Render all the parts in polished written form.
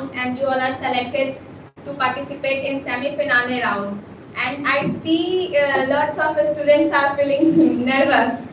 round, and you all are selected to participate in semi-finale round. And I see lots of students are feeling nervous.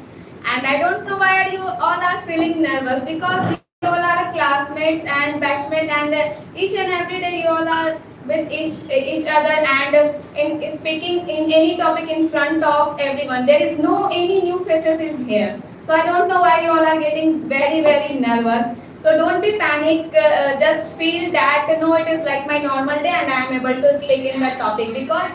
And I don't know why you all are feeling nervous, because you all are classmates and batchmates, and each and every day you all are with each other and in speaking in any topic in front of everyone. There is no any new faces is here. So I don't know why you all are getting very nervous. So don't be panic. Just feel that no, it is like my normal day and I am able to speak in the topic, because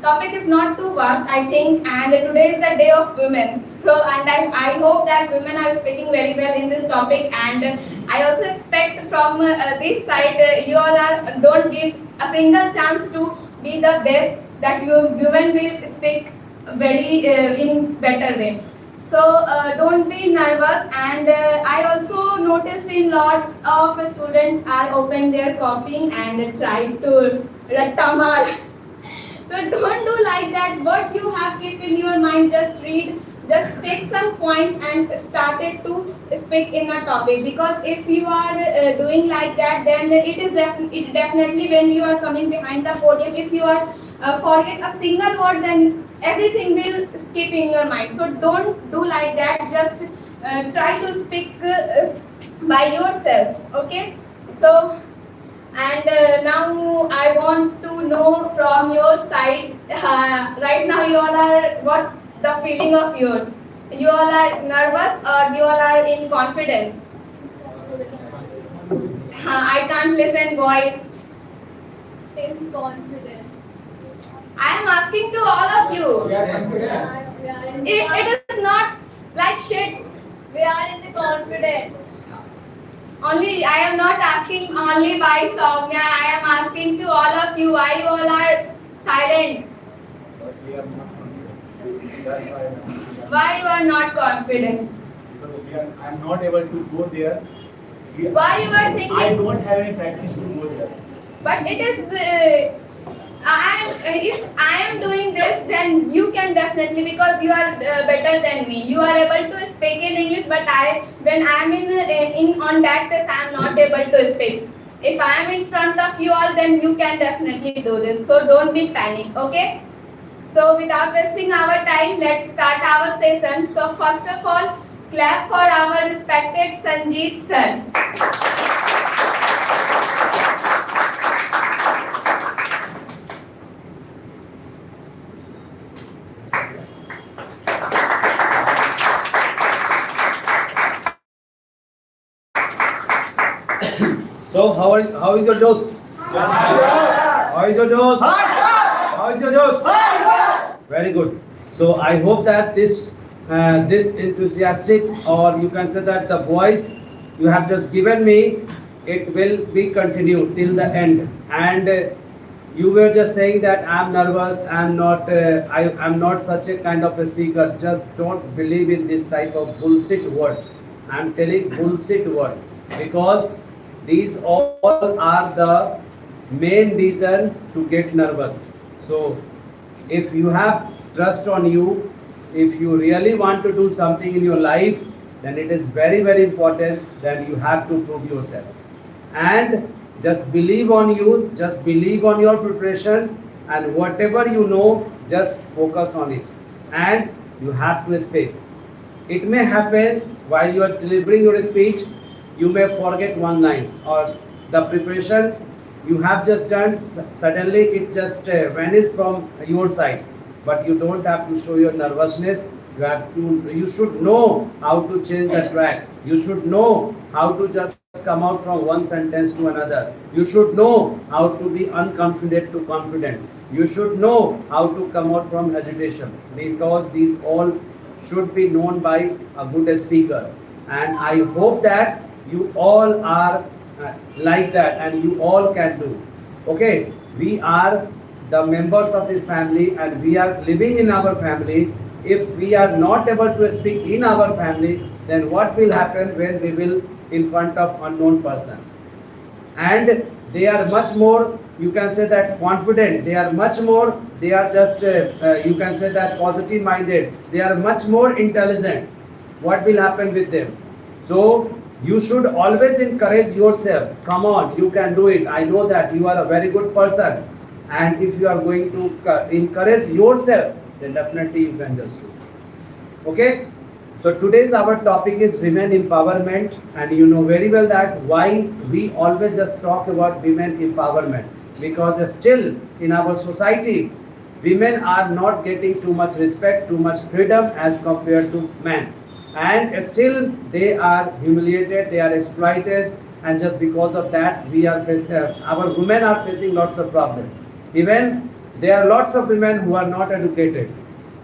topic is not too vast, I think, and today is the day of women. So, and I hope that women are speaking very well in this topic, and I also expect from this side, you all are don't give a single chance to be the best, that you women will speak very in better way. So don't be nervous, and I also noticed in lots of students are open their copying and try to rattamar. So don't do like that. What you have keep in your mind, just read, just take some points and started to speak in a topic. Because if you are doing like that, then it definitely when you are coming behind the podium, if you are forget a single word, then everything will skip in your mind. So don't do like that. Just try to speak by yourself. Okay. So. And now I want to know from your side, right now you all are, what's the feeling of yours? You all are nervous or you all are in confidence? I can't listen voice. In confidence. I am asking to all of you. We are confident. It is not like shit. We are in the confidence. Only I am not asking only by Soumya. I am asking to all of you. Why you all are silent? But we are not confident. That's why. Why you are not confident? Because I am not able to go there. Why you are thinking? I don't have any practice to go there. But it is. If I am doing this, then you can definitely, because you are better than me. You are able to speak in English, but when I am in on that place, I am not able to speak. If I am in front of you all, then you can definitely do this. So don't be panic, okay? So without wasting our time, let's start our session. So first of all, clap for our respected Sanjeet sir. So how is your Josh? How is your Josh? How is your Josh? Very good. So I hope that this enthusiastic, or you can say that the voice you have just given me, it will be continued till the end. And you were just saying that I'm nervous, I'm not such a kind of a speaker. Just don't believe in this type of bullshit word. I'm telling bullshit word, because these all are the main reason to get nervous. So if you have trust on you, if you really want to do something in your life, then it is very important that you have to prove yourself. And just believe on you, just believe on your preparation, and whatever you know, just focus on it. And you have to speak. It may happen while you are delivering your speech, you may forget one line, or the preparation you have just done, suddenly it just vanishes from your side. But you don't have to show your nervousness. You should know how to change the track. You should know how to just come out from one sentence to another. You should know how to be unconfident to confident. You should know how to come out from hesitation, because these all should be known by a good speaker. And I hope that you all are like that, and you all can do. Okay, we are the members of this family, and we are living in our family. If we are not able to speak in our family, then what will happen when we will in front of unknown person? And they are much more, you can say that confident, they are much more, they are just you can say that positive minded, they are much more intelligent. What will happen with them? So You should always encourage yourself. Come on, you can do it. I know that you are a very good person. And if you are going to encourage yourself, then definitely you can just do it. Okay? So today's our topic is women empowerment, and you know very well that why we always just talk about women empowerment, because still in our society women are not getting too much respect, too much freedom as compared to men, and still they are humiliated, they are exploited, and just because of that we are our women are facing lots of problems. Even there are lots of women who are not educated.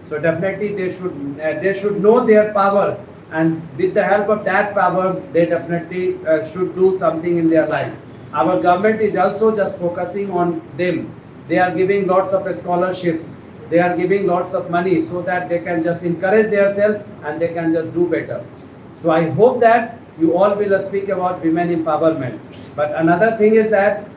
So definitely they should know their power, and with the help of that power, they definitely should do something in their life. Our government is also just focusing on them. They are giving lots of scholarships. They are giving lots of money so that they can just encourage themselves and they can just do better. So I hope that you all will speak about women empowerment. But another thing is that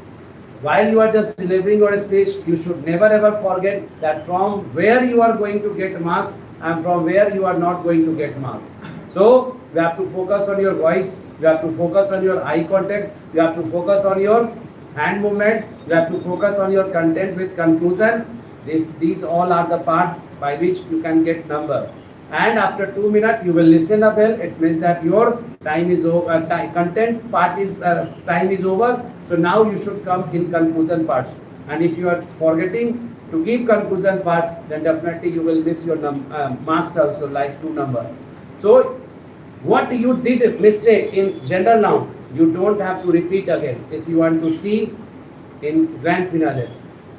while you are just delivering your speech, you should never ever forget that from where you are going to get marks and from where you are not going to get marks. So you have to focus on your voice, you have to focus on your eye contact, you have to focus on your hand movement, you have to focus on your content with conclusion. These all are the part by which you can get number. And after 2 minutes you will listen a bell. It means that your time is over, content part is time is over. So now you should come in conclusion parts. And if you are forgetting to give conclusion part, then definitely you will miss your marks also, like 2 number. So what you did mistake in general noun, you don't have to repeat again. If you want to see in grand finale,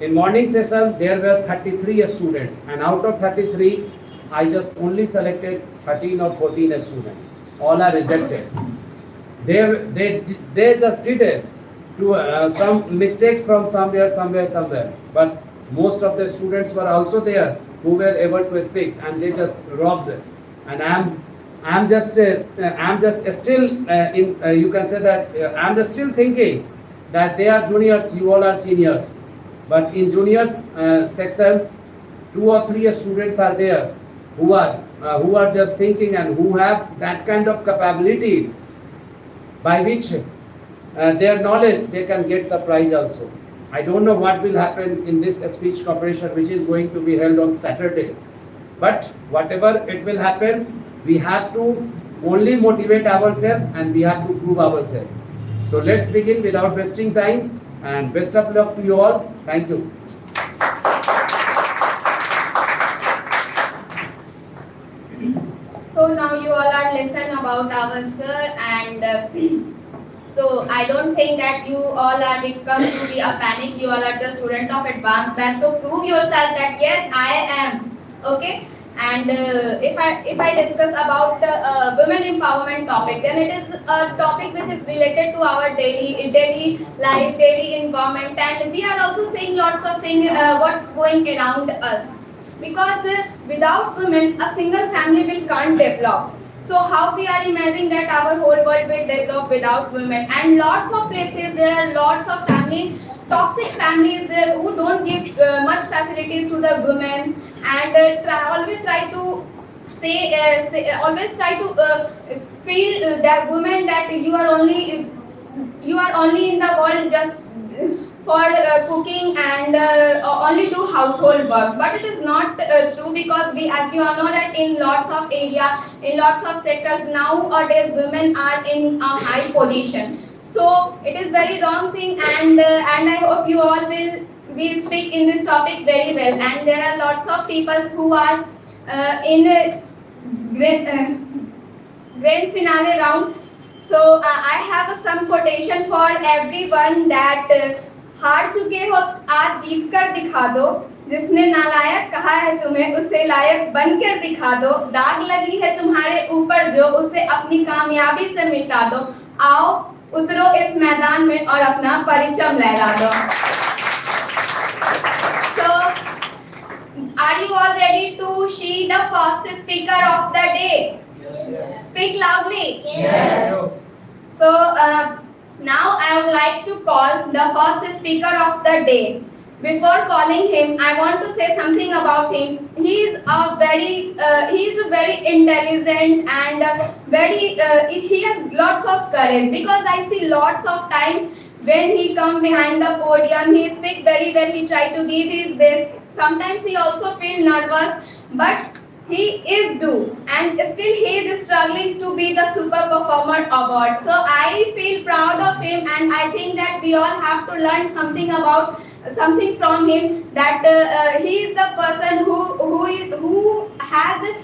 in morning session there were 33 students, and out of 33 I just only selected 13 or 14 students. All are rejected. They just did it to some mistakes from somewhere. But most of the students were also there who were able to speak, and they just robbed it. And I'm just still in. You can say that I'm just still thinking that they are juniors, you all are seniors. But in juniors section, 2 or 3 students are there who are just thinking and who have that kind of capability by which their knowledge they can get the prize also. I don't know what will happen in this speech competition which is going to be held on Saturday, but whatever it will happen, we have to only motivate ourselves and we have to prove ourselves. So let's begin without wasting time, and best of luck to you all. Thank you. So now you all are listening about our sir, and so I don't think that you all are become to be a panic. You all are the student of advanced batch. So prove yourself that yes, I am. Okay. And if I discuss about women empowerment topic, then it is a topic which is related to our daily life, daily environment, and we are also seeing lots of things what's going around us. Because without women, a single family will can't develop. So how we are imagining that our whole world will develop without women? And lots of places there are lots of toxic families who don't give much facilities to the women, and always try to always try to feel that women that you are only in the world just for cooking and only do household works. But it is not true, because as we all know that in lots of area, in lots of sectors nowadays women are in a high position. So it is very wrong thing, and I hope you all will be speak in this topic very well. And there are lots of people who are in grand finale round. So I have some quotation for everyone that हार चुके हो आज जीत कर दिखा दो, जिसने नालायक कहा है तुम्हें उसे लायक बनकर दिखा दो, दाग लगी है तुम्हारे ऊपर जो उसे अपनी कामयाबी से मिटा दो, आओ उतरो इस मैदान में और अपना परिचय लहरा दो. So are you all ready to see the first speaker of the day? Yes. Speak loudly. Yes. So now I would like to call the first speaker of the day. before calling him, I want to say something about him. He is a very intelligent and he has lots of courage, because I see lots of times when he come behind the podium, he speak very well, he try to give his best. Sometimes he also feel nervous, but he is do, and still he is struggling to be the super performer award. So I feel proud of him, and I think that we all have to learn something from him, that he is the person who has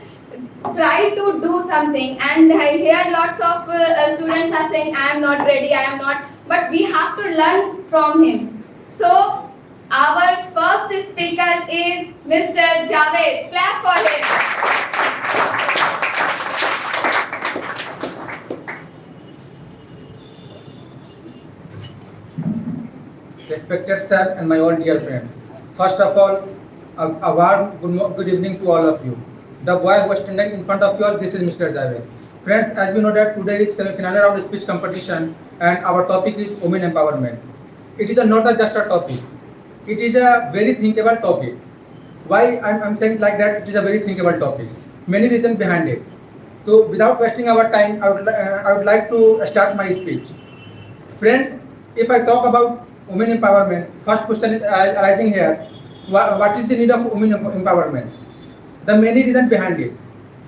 tried to do something. And I hear lots of students are saying, I am not ready, I am not, but we have to learn from him. So our first speaker is Mr. Javed. Clap for him. Respected sir and my all dear friends, first of all, a warm good evening to all of you. The boy who is standing in front of you all, this is Mr. Javed. Friends, as we know that today is semi-final round speech competition, and our topic is women empowerment. It is not just a topic. It is a very thinkable topic. Why I'm saying like that? It is a very thinkable topic. Many reasons behind it. So without wasting our time, I would like to start my speech. Friends, if I talk about women empowerment, first question is arising here. What is the need of women empowerment? The many reasons behind it.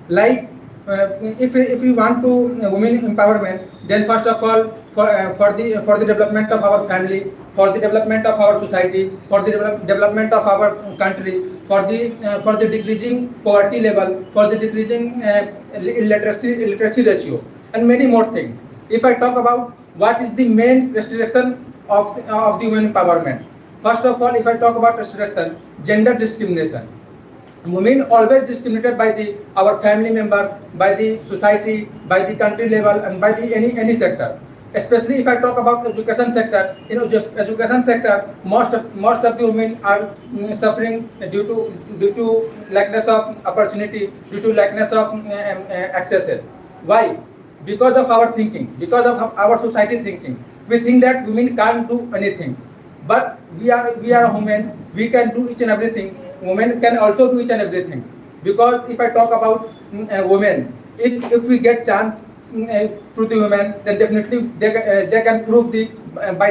Like if we want to women empowerment, then first of all, for the development of our family, for the development of our society, for the development of our country, for the decreasing poverty level, for the decreasing literacy ratio, and many more things. If I talk about what is the main restriction of the women empowerment, first of all, if I talk about restriction, gender discrimination. Women always discriminated by our family members, by the society, by the country level, and by the any sector. Especially if I talk about education sector, just education sector, most of the women are suffering due to lackness of opportunity, due to lackness of access. Why? Because of our thinking, because of our society thinking. We think that women can't do anything, but we are a women. We can do each and everything. Women can also do each and everything. Because if I talk about women, if we get chance to the women, then definitely they can prove by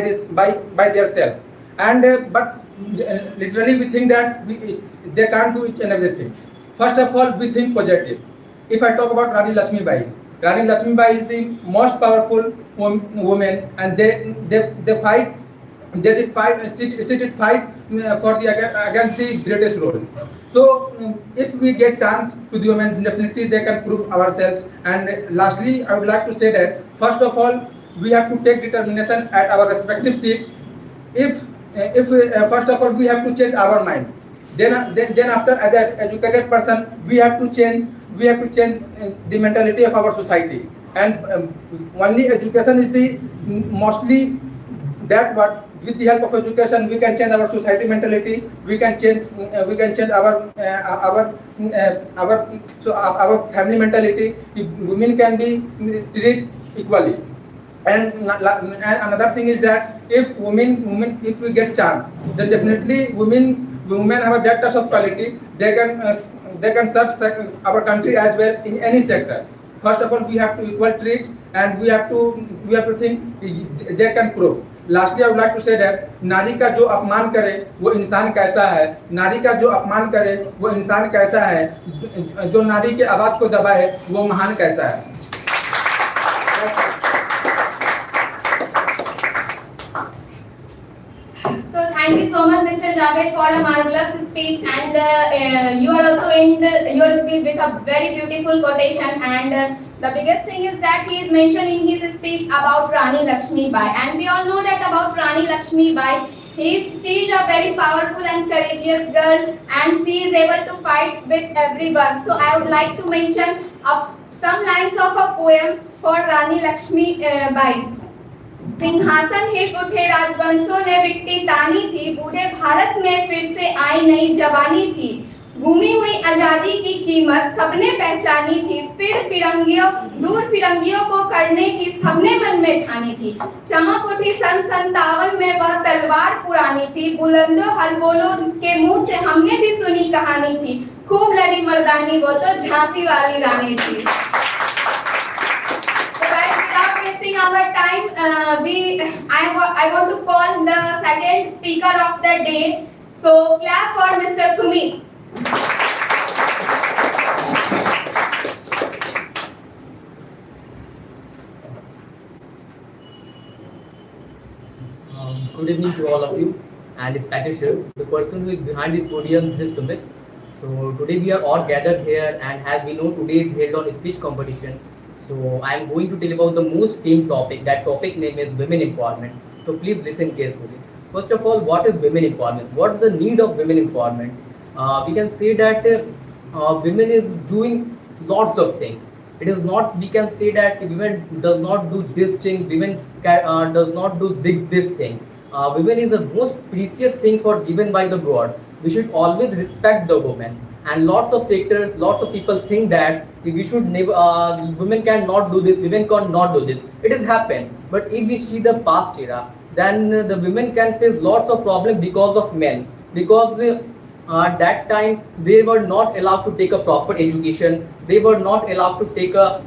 themselves. And but literally we think that they can't do each and everything. First of all, we think positive. If I talk about Rani Lakshmibai, Rani Lakshmibai is the most powerful woman, and they fight. She did fight for against the greatest role. So if we get chance to the women, definitely they can prove ourselves. And lastly, I would like to say that first of all, we have to take determination at our respective seat. If first of all we have to change our mind, then after, as an educated person, we have to change the mentality of our society. And only education is the mostly that what. With the help of education, we can change our society mentality. We can change our family mentality. Women can be treated equally. And another thing is that if we get chance, then definitely women have a that type of quality. They can serve our country as well in any sector. First of all, we have to equal treat, and we have to think they can prove. Lastly, I would like to say that नारी का जो अपमान करे वो इंसान कैसा है, नारी का जो अपमान करे वो इंसान कैसा है, जो नारी के आवाज को दबाए वो महान कैसा है. So thank you so much, Mr. Javed, for a marvelous speech, and you are also in your speech with a very beautiful quotation. And the biggest thing is that he is mentioning in his speech about Rani Lakshmibai, and we all know that about Rani Lakshmibai. She is a very powerful and courageous girl, and she is able to fight with everyone. So I would like to mention some lines of a poem for Rani Lakshmibai. सिंहासन हिल उठे राजवंशों ने विकटी तानी थी, बूढ़े भारत में फिर से आई नई जवानी थी, गुमी हुई आजादी की कीमत सबने पहचानी थी, दूर फिरंगियों को करने की सबने मन में ठानी थी, चमक उठी सन 57 में वह तलवार तलवार पुरानी थी, बुलंदो हलबोलों के मुंह से हमने भी सुनी कहानी थी, खूब लड़ी मर्दानी वो तो झांसी वाली रानी थी. So guys, without wasting our time, I want to call the second speaker of the day. So clap for Mr. Sumit. Good evening to all of you, and it's Patricia, the person who is behind this podium, this is Sumit. So today we are all gathered here, and as we know, today is held on speech competition. So I am going to tell about the most famed topic. That topic name is women empowerment. So please listen carefully. First of all, what is women empowerment? What is the need of women empowerment? We can say that women is doing lots of things. It is not, we can say that women does not do this thing, women does not do this thing. Women is the most precious thing for given by the God. We should always respect the woman. And lots of sectors, lots of people think that we should never, women cannot do this, women cannot do this. It has happened. But if we see the past era, then the women can face lots of problems because of men. Because at that time they were not allowed to take a proper education, they were not allowed to take a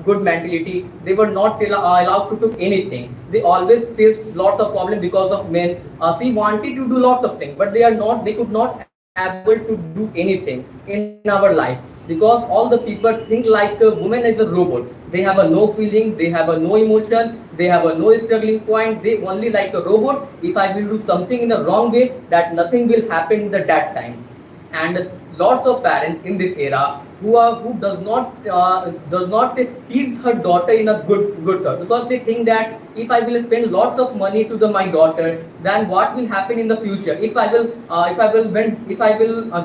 good mentality, they were not allowed to do anything. They always faced lots of problems because of men. She wanted to do lots of things, but they could not able to do anything in our life, because all the people think like a woman is a robot. They have a no feeling, they have a no emotion, they have a no struggling point, they only like a robot. If I will do something in the wrong way, that nothing will happen in that time. And lots of parents in this era who does not teach her daughter in a good way, because they think that if I will spend lots of money to my daughter, then what will happen in the future? If I will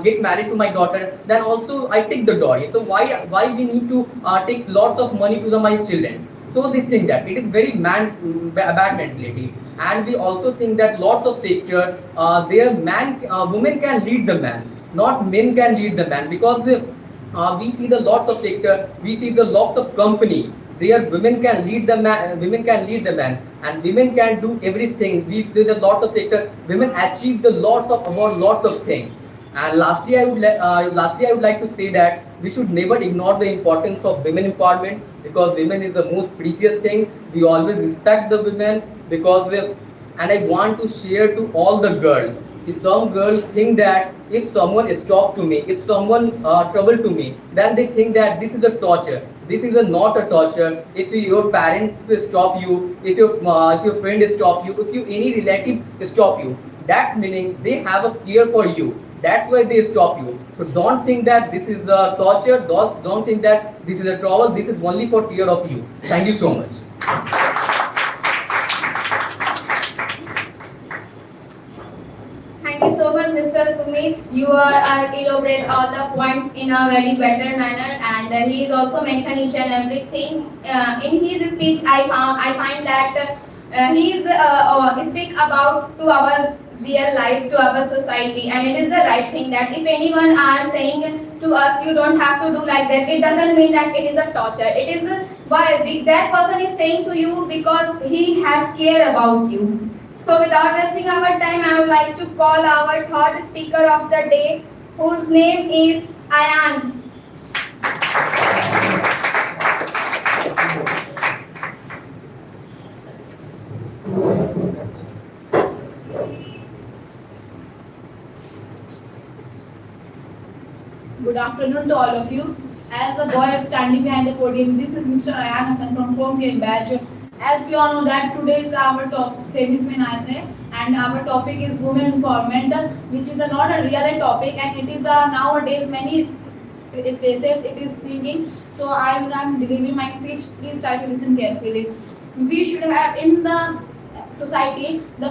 get married to my daughter, then also I take the dowry. So why we need to take lots of money to my children? So they think that it is very bad mentality. And we also think that lots of sector, women can lead the man, not men can lead the man, because we see the lots of sector, we see the lots of company. There women can lead the man, and women can do everything. We see the lots of sector, women achieve the lots of things. And lastly, I would like to say that we should never ignore the importance of women empowerment, because women is the most precious thing. We always respect the women, because and I want to share to all the girls. If some girl think that if someone stop to me, if someone trouble to me, then they think that this is a torture. This is not a torture. If your parents stop you, if your friend stop you, if any relative stop you, that's meaning they have a care for you. That's why they stop you. So don't think that this is a torture. Don't think that this is a trouble. This is only for care of you. Thank you so much. Thank you so much, Mr. Sumit. You are elaborate all the points in a very better manner, and he is also mentioned each and everything. In his speech, I find that he is speak about to our real life, to our society, and it is the right thing that if anyone are saying to us, you don't have to do like that, it doesn't mean that it is a torture. It is why that person is saying to you because he has care about you. So without wasting our time, I would like to call our third speaker of the day, whose name is Ayan. Good afternoon to all of you. As the boy is standing behind the podium, this is Mr. Ayan Hassan from Fourteenth batch. As we all know that today is our semi-finale, and our topic is women empowerment, which is not a real topic, and it is nowadays many places it is thinking. So I am delivering my speech. Please try to listen carefully. We should have in the society, the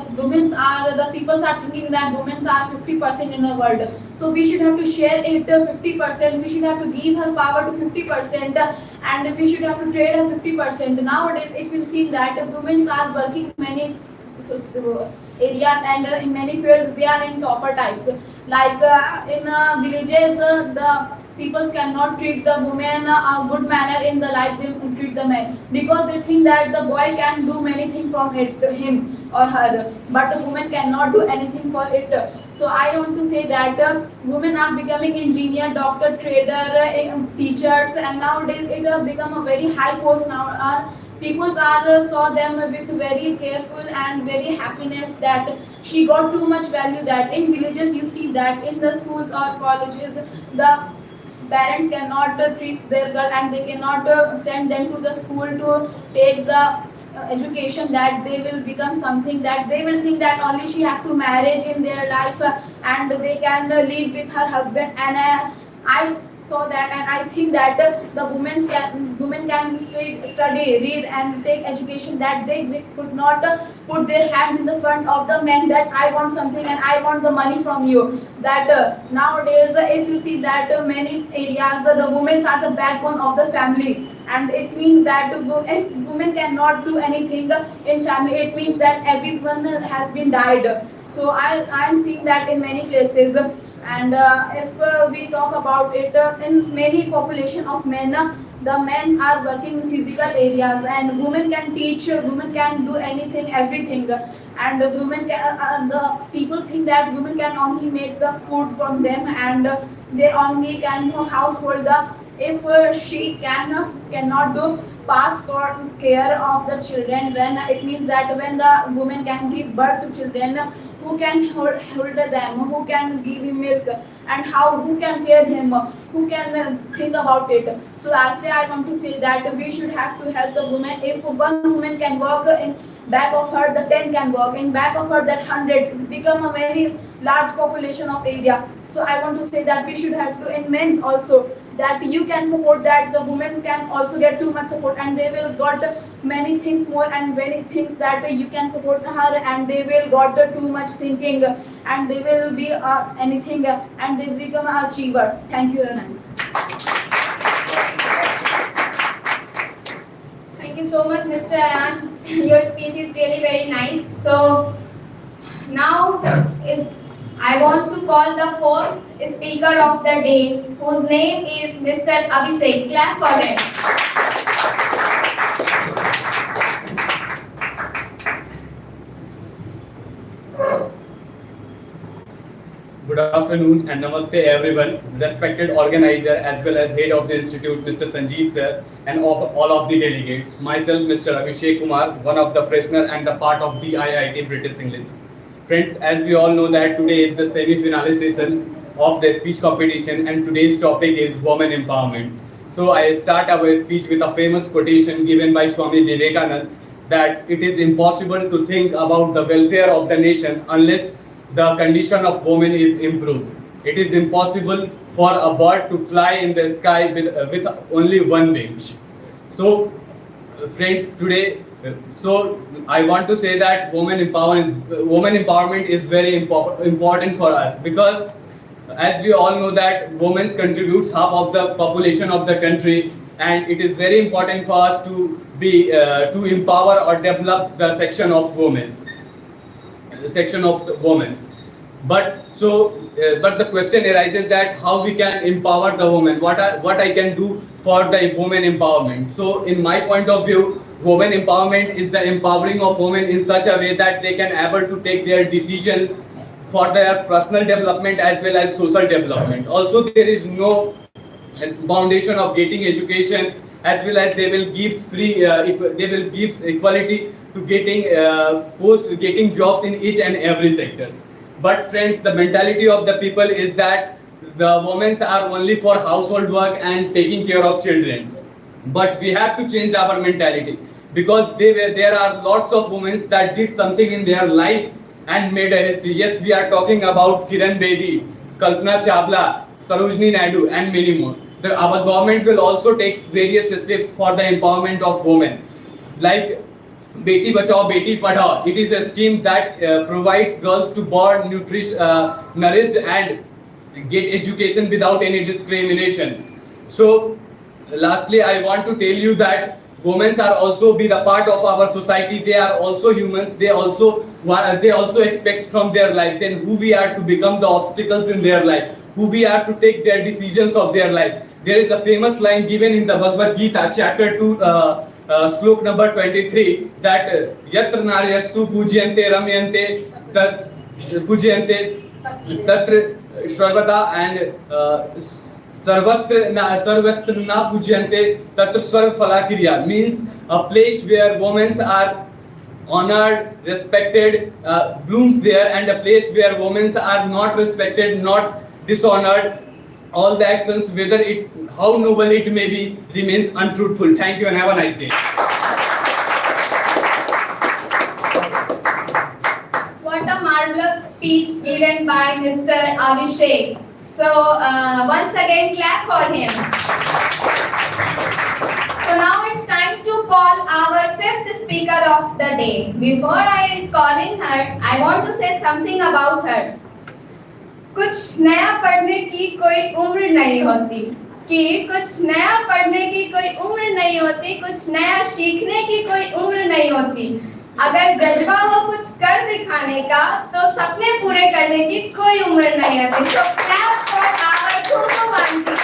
people are thinking that women are 50% in the world. So we should have to share it 50%. We should have to give her power to 50%, and we should have to trade her 50%. Nowadays, if you see that women are working many areas, and in many fields they are in topper types. Like in villages, the people cannot treat the women a good manner in the life they treat the men, because they think that the boy can do many things from him or her, but the woman cannot do anything for it. So I want to say that women are becoming engineer, doctor, trader, teachers, and nowadays it has become a very high post now. People are saw them with very careful and very happiness that she got too much value. That in villages you see that in the schools or colleges the parents cannot treat their girl and they cannot send them to the school to take the education, that they will become something, that they will think that only she have to marriage in their life and they can live with her husband. And I saw that, and I think that the women can study, read and take education, that they could not put their hands in the front of the men that I want something and I want the money from you. That nowadays if you see that many areas the women are the backbone of the family, and it means that if women cannot do anything in family, it means that everyone has been died. So I am seeing that in many places. And if we talk about it, in many population of men, the men are working in physical areas, and women can teach, women can do anything, everything. And women can, the people think that women can only make the food from them, and they only can do household. If she cannot do past care of the children, when it means that when the woman can give birth to children, who can hold them, who can give him milk, and who can care him, who can think about it. So lastly I want to say that we should have to help the woman. If one woman can work, in back of her the 10 can work, in back of her that hundreds, it's become a very large population of area. So I want to say that we should have to, in men also, that you can support, that the women can also get too much support, and they will got many things more and many things that you can support her, and they will got too much thinking, and they will be anything, and they become an achiever. Thank you, Anand. Thank you so much, Mr. Ayan. Your speech is really very nice. So now I want to call the fourth speaker of the day, whose name is Mr. Abhishek. Clap for him. Good afternoon and namaste everyone, respected organizer as well as head of the institute, Mr. Sanjeev sir, and all of the delegates. Myself, Mr. Abhishek Kumar, one of the freshener and the part of the IIT British English. Friends, as we all know that today is the semi-finale session of the speech competition, and today's topic is women empowerment. So I start our speech with a famous quotation given by Swami Vivekananda, that it is impossible to think about the welfare of the nation unless the condition of women is improved. It is impossible for a bird to fly in the sky with only one wing. So friends, today, so I want to say that women empowerment is very important for us, because as we all know that women contributes half of the population of the country, and it is very important for us to be to empower or develop the section of women. But the question arises that how we can empower the women, what I can do for the women empowerment. So in my point of view, women empowerment is the empowering of women in such a way that they can able to take their decisions for their personal development as well as social development. Also, there is no foundation of getting education, as well as they will give equality to getting jobs in each and every sectors. But friends, the mentality of the people is that the women are only for household work and taking care of children. But we have to change our mentality, because there are lots of women that did something in their life and made a history. Yes, we are talking about Kiran Bedi, Kalpana Chawla, Sarojini Naidu, and many more. Our government will also take various steps for the empowerment of women, like Beti Bachao, Beti Padhao. It is a scheme that provides girls to born nourished and get education without any discrimination. So lastly, I want to tell you that women are also be the part of our society. They are also humans. They also expect from their life. Then who we are to become the obstacles in their life. who we are to take their decisions of their life. There is a famous line given in the Bhagavad Gita, chapter 2, slok number 23, that yatra naryastu pujyante ramyante tat pujyante tatra sarvada and sarvastra na pujyante tatra sarv falakriya, means a place where women are honored, respected, blooms there, and a place where women are not respected, not dishonored. All the actions, whether it how noble it may be, remains untruthful. Thank you and have a nice day. What a marvelous speech given by Mr. Abhishek. So once again clap for him. So now it's time to call our fifth speaker of the day. Before I calling her, I want to say something about her. कुछ नया पढ़ने की कोई उम्र नहीं होती, कि कुछ नया पढ़ने की कोई उम्र नहीं होती, कुछ नया सीखने की कोई उम्र नहीं होती। अगर जज्बा हो कुछ कर दिखाने का तो सपने पूरे करने की कोई उम्र नहीं आती। So clap for our Kumkum aunty.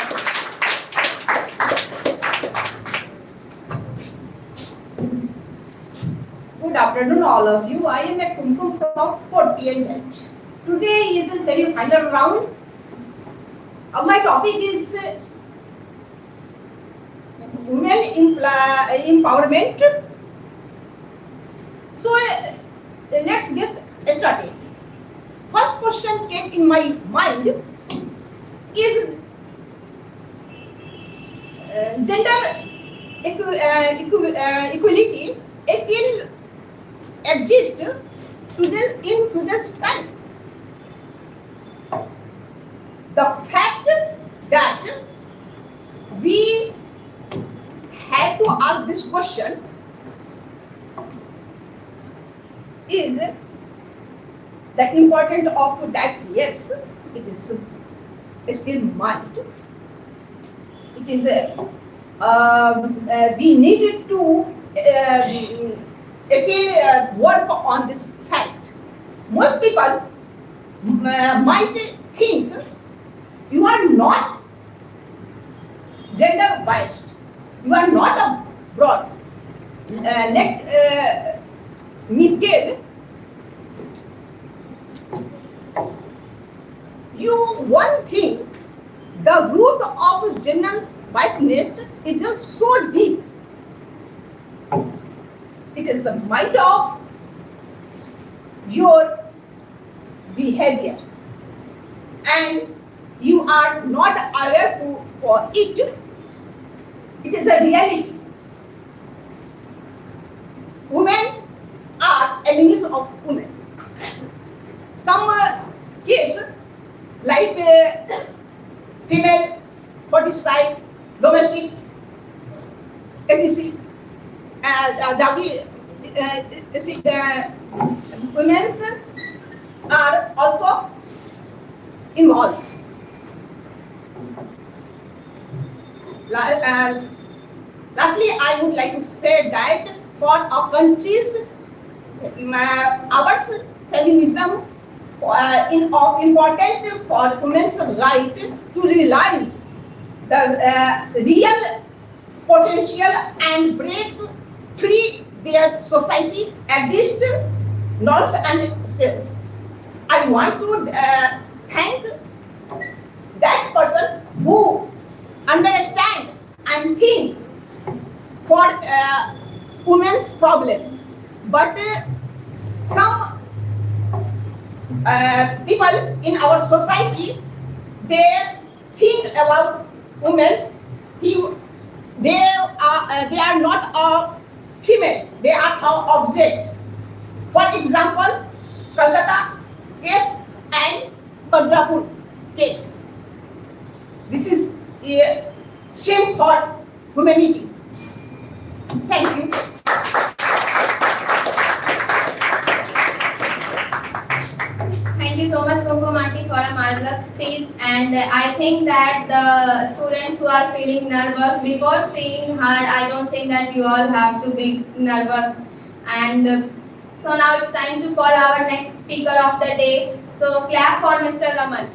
Good afternoon, all of you. I am a Kumkum from 14th. Today is a semi-final round. My topic is women empowerment. So let's get started. First question came in my mind is gender equality still exists in today's time. The fact that we had to ask this question is the important of that. Yes, it is still mind. It is we needed to still work on this fact. Most people might think you are not gender biased. You are not a broad. Let me tell you one thing. The root of gender biasness is just so deep. It is the mind of your behavior, and you are not aware for it. It is a reality. Women are enemies of women. Some case like female foeticide, domestic, etc. Women are also involved. Lastly, I would like to say that for our countries, our feminism is important for women's right to realize the real potential and break free their society against norms and skills. I want to thank that person who understand and think for women's problem, but some people in our society, they think about women. They are not a female. They are an object. For example, Kolkata case and Badlapur case. This is a shame for humanity. Thank you. Thank you so much, Kumkum aunty, for a marvelous speech. And I think that the students who are feeling nervous before seeing her, I don't think that you all have to be nervous. And so now it's time to call our next speaker of the day. So clap for Mr. Raman.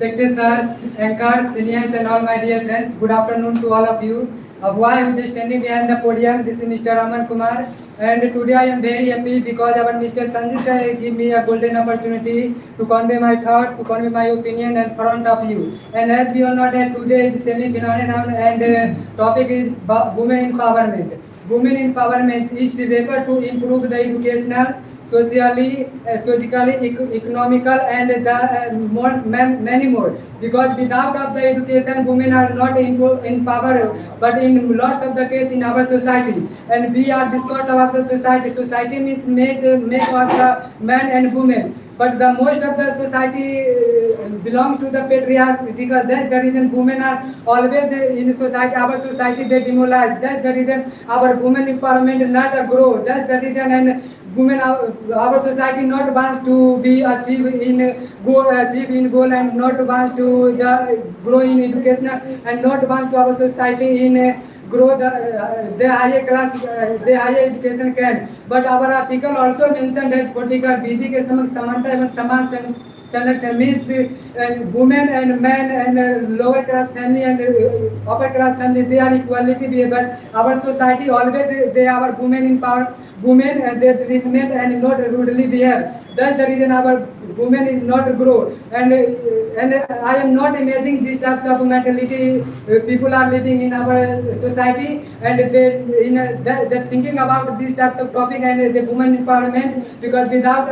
respected sirs, anchors, seniors, and all my dear friends, good afternoon to all of you. A boy who is standing behind the podium, this is Mr. Raman Kumar, and today I am very happy because our Mr. Sanjay sir give me a golden opportunity to convey my thought, to convey my opinion in front of you. And as we all know that today is semi-final round and topic is women empowerment. Women empowerment is able to improve the educational, socially, economical, and many more. Because without of the education, women are not in power, but in lots of the case in our society. And we are discussed about the society. Society means make us a man and women. But the most of the society belongs to the patriarchy, because that's the reason women are always in society. Our society they demoralize. That's the reason our women empowerment not grow. That's the reason, and women our society not wants to be achieve in goal and not wants to grow in education and not wants to our society in grow the higher class, the higher education can. But our article also mentioned that political विधि के समक्ष समानता एवं समान संरक्षण means women and men and lower class family and upper class family they are equality, but our society always they are women in power, women and their treatment and not rudely behave. That's the reason our women is not grow, and I am not imagining these types of mentality people are living in our society, and they're thinking about these types of topic and the women empowerment, because without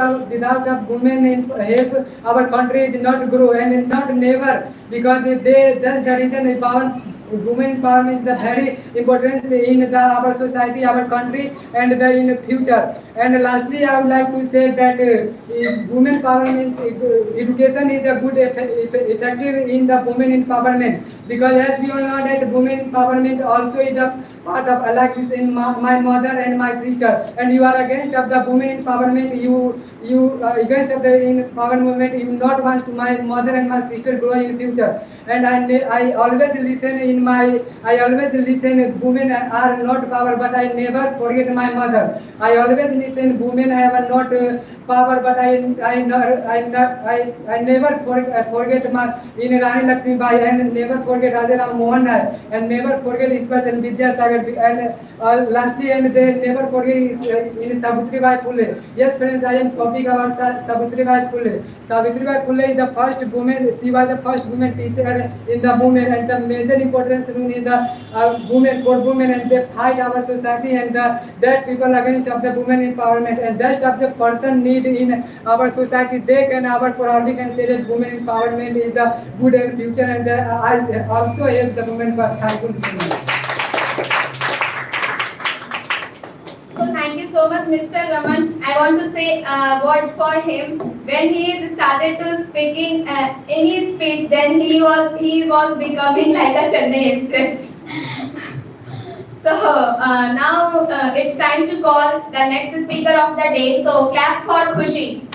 a women help our country is not grow and not never, because that's the reason women empowerment is the very important in our society, our country, and in the future. And lastly, I would like to say that women empowerment education is a good effective in the women empowerment, because as we all know that women empowerment also is a part of like this in my mother and my sister. And you are against of the women empowerment, you against of the empowerment movement, you not want to my mother and my sister grow in future. And I always listen women are not power, but I never forget my mother. I always listen women have not power, but I never forget my in Rani Lakshmi Bai, and never forget Rajaram Mohan Rai, and never forget Ishwar and Vidyasagar, and lastly, and they never forget in Savitribai Phule. Yes, friends, I am talking about Savitribai Phule. Savitribai Phule is the first woman. She was the first woman teacher in the movement, and the major importance role in the women for women, and they fight our society and that people against of the women empowerment, and that of the person need in our society. They can our proudly can say that women empowerment is the good and future, and I also help the women. But thankful so much. So thank you so much, Mr. Raman. I want to say a word for him. When he started to speaking any speech, then he was becoming like a Chennai Express. So now it's time to call the next speaker of the day. So clap for Khushi.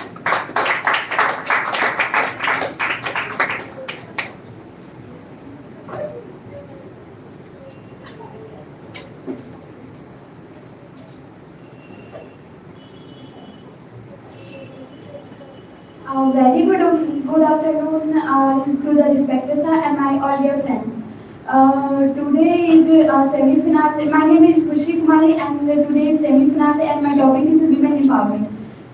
Very good afternoon to the respected sir and my all dear friends. Today is semi-finale. My name is Khushi Kumari, and today is semi-finale, and my topic is women empowerment.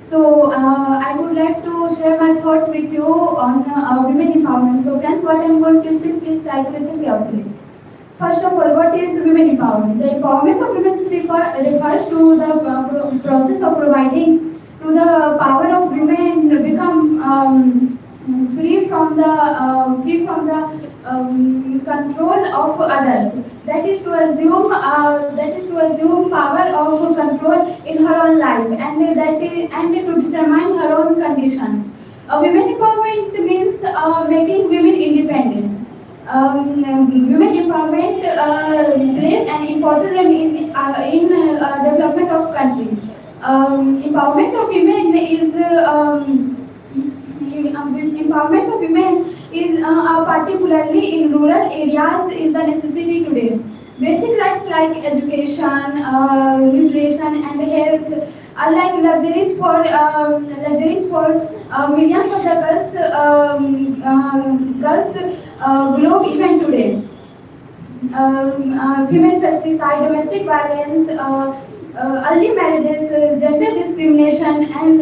So I would like to share my thoughts with you on women empowerment. So friends, what I am going to speak, please try to listen carefully. First of all, what is women empowerment? The empowerment of women refers to the process of providing to the power of women to become free from the control of others. That is to assume power of control in her own life, and to determine her own conditions. Women empowerment means making women independent. Women empowerment plays an important role in development of country. Empowerment of women is particularly in rural areas is the necessity today. Basic rights like education, nutrition, and health are like luxuries for millions of the girls globe even today. Women pesticide, domestic violence, early marriages, gender discrimination, and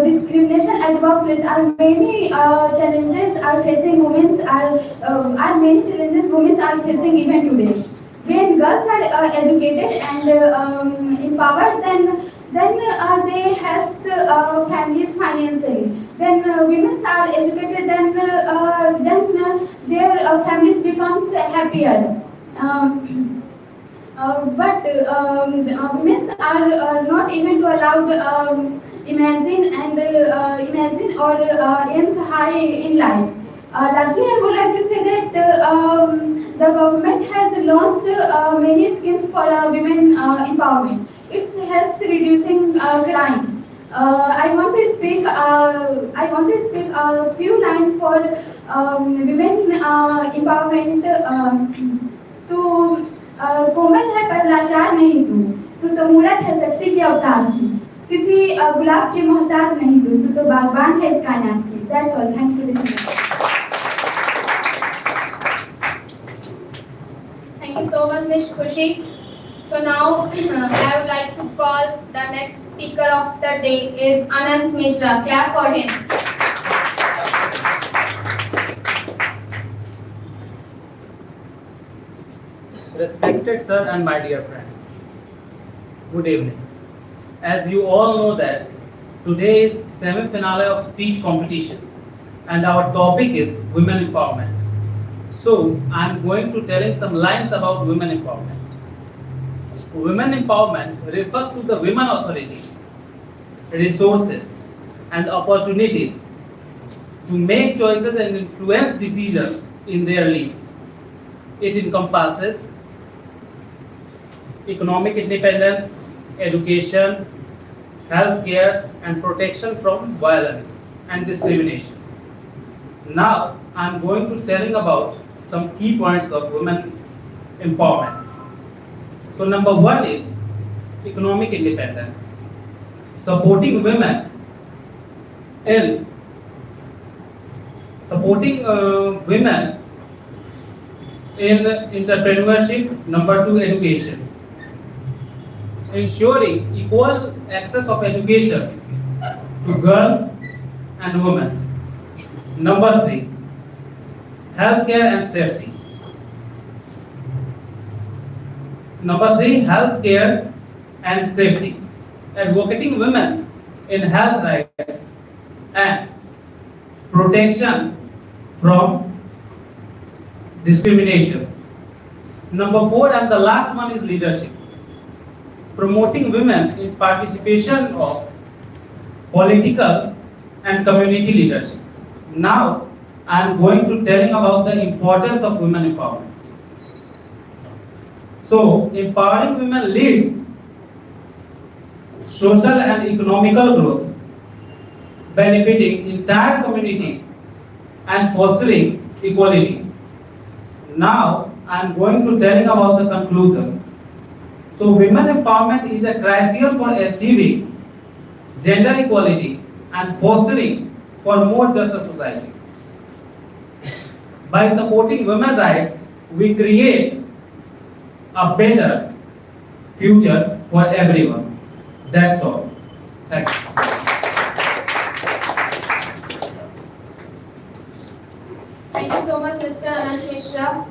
discrimination at workplace are many challenges are facing women are many challenges women are facing even today. When girls are educated and empowered, then they helps families financially. Then women are educated, then their families becomes happier. But women are not even to allowed imagine or aims high in life. Lastly, I would like to say that the government has launched many schemes for women empowerment. It helps reducing crime. I want to speak a few lines for women empowerment. तो कोमल है पर लाचार नहीं तू तो मूरत है शक्ति के अवतार की किसी गुलाब की मोहताज नहीं तू तो बागबान है इस कायनात की. That's all. Thanks for listening. Thank you so much, Ms. Khushi. So now I would like to call the next speaker of the day is Anant Mishra. Clap for him. Respected sir and my dear friends, good evening. As you all know that today is semi-finale of speech competition and our topic is women empowerment. So I am going to tell in some lines about women empowerment. Women empowerment refers to the women authority, resources and opportunities to make choices and influence decisions in their lives. It encompasses economic independence, education, healthcare, and protection from violence and discriminations. Now, I am going to tell you about some key points of women empowerment. So, number one is economic independence. Supporting women in entrepreneurship. Number two, education. Ensuring equal access of education to girls and women. Number three, healthcare and safety. Number three, healthcare and safety. Advocating women in health rights and protection from discrimination. Number four, and the last one is leadership. Promoting women in participation of political and community leadership. Now, I am going to tell you about the importance of women empowerment. So, empowering women leads social and economical growth, benefiting entire community and fostering equality. Now, I am going to tell you about the conclusion. So, women empowerment is a crucial for achieving gender equality and fostering for more just a society. By supporting women's rights, we create a better future for everyone. That's all. Thanks. Thank you so much, Mr. Anant Mishra.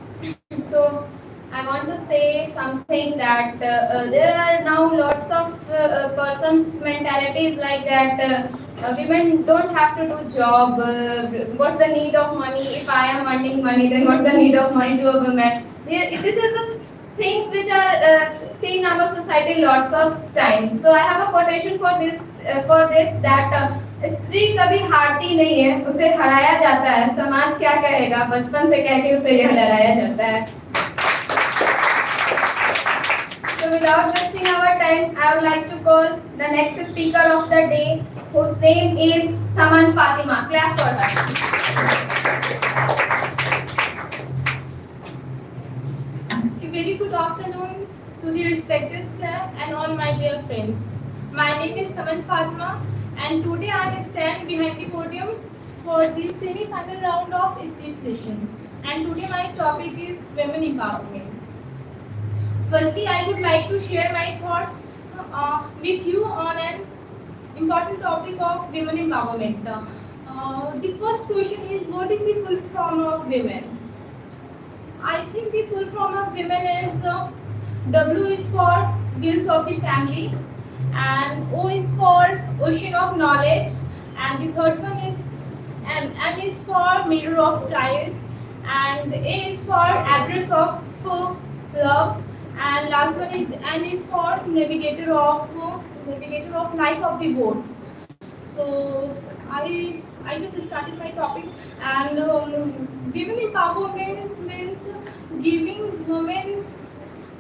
So, I want to say something that there are now lots of persons' mentalities like that. Women don't have to do job. What's the need of money? If I am earning money, then what's the need of money to a woman? This is the things which are seen in our society lots of times. So I have a quotation for this that स्त्री कभी हारती नहीं है, उसे हराया जाता है. समाज क्या कहेगा? बचपन से कह के उसे यह डराया जाता है. So without wasting our time, I would like to call the next speaker of the day, whose name is Saman Fatima. Clap for her. A very good afternoon to the respected sir and all my dear friends. My name is Saman Fatima and today I stand behind the podium for the semi-final round of speech session. And today my topic is women empowerment. Firstly, I would like to share my thoughts with you on an important topic of women empowerment. The first question is, what is the full form of women? I think the full form of women is W is for wheels of the family, and O is for ocean of knowledge, and the third one is M is for mirror of child, and A is for address of love, and last one is N is for navigator of life of the boat. So I just started my topic, and women empowerment means giving women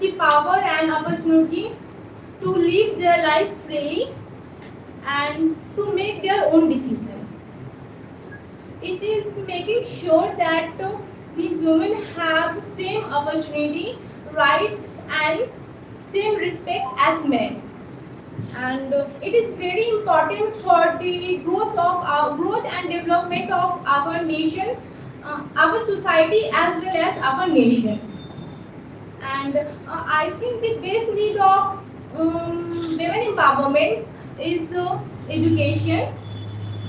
the power and opportunity to live their life freely and to make their own decision. It is making sure that the women have same opportunity, rights, and same respect as men. And it is very important for the growth and development of our nation, our society, as well as our nation. And I think the base need of women empowerment is education,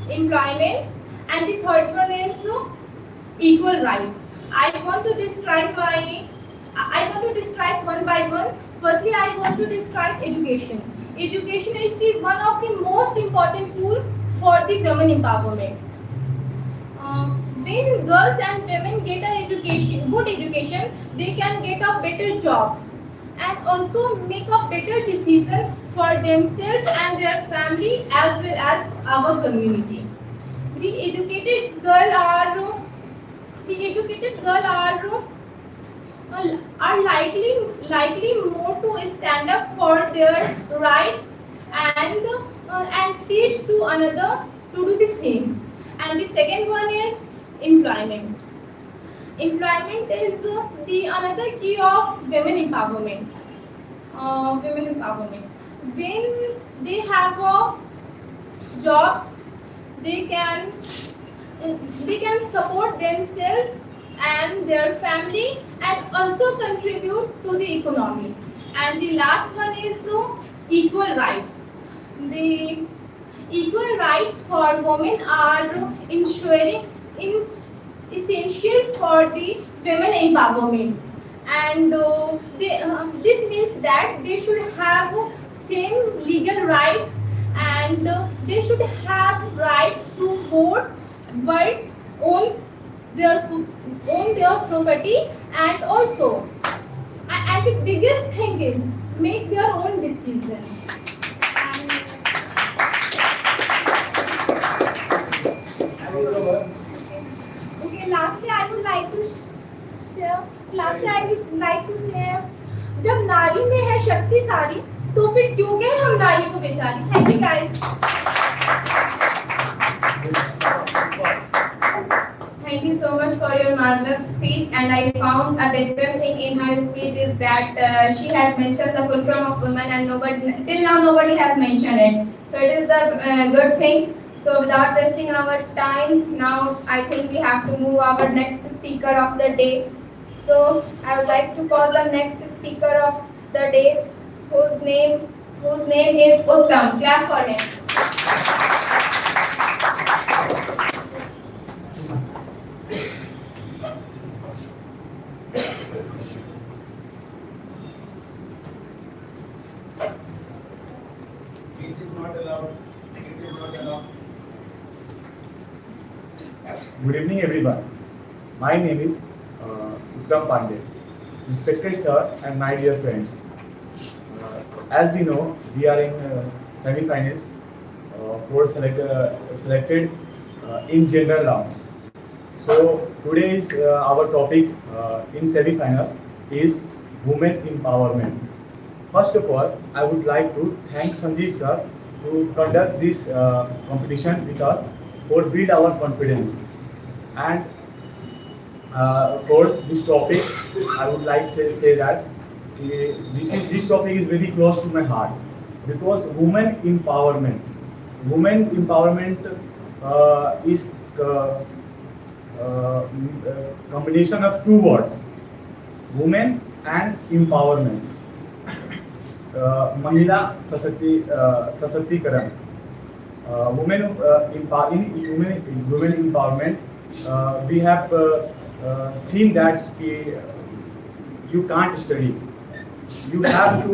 employment, and the third one is equal rights. I want to describe one by one. Firstly, I want to describe education. Education is the one of the most important tool for the women empowerment. When girls and women get good education, they can get a better job and also make a better decision for themselves and their family as well as our community. The educated girl are likely more to stand up for their rights and teach to another to do the same. And the second one is employment. Employment is the another key of women empowerment. When they have jobs, they can support themselves and their family and also contribute to the economy. And the last one is equal rights. The equal rights for women are essential for the women empowerment, and this means that they should have same legal rights, and they should have rights to vote, work, own their property, and also and the biggest thing is make their own decisions. Okay, lastly I would like to say जब नारी में है शक्ति सारी तो फिर क्यों गए हम नारी को बेचारी. Thank you guys. Thank you so much for your marvelous speech, and I found a different thing in her speech is that she has mentioned the full form of women, and till now nobody has mentioned it. So it is the good thing. So without wasting our time, now I think we have to move our next speaker of the day. So I would like to call the next speaker of the day, whose name is Uttam. Clap for him. It is not allowed. Good evening, everyone. My name is Uttam Pandey. Respected sir and my dear friends. As we know, we are in semi-finals for selected in general rounds. So today's our topic in semi-final is women empowerment. First of all, I would like to thank Sanjeev sir to conduct this competition with us for build our confidence. And for this topic, I would like to say that this topic is very close to my heart, because women empowerment women empowerment is combination of two words, women and empowerment. महिला सशक्तिकरण. Women women empowerment. We have seen that you can't study. You have to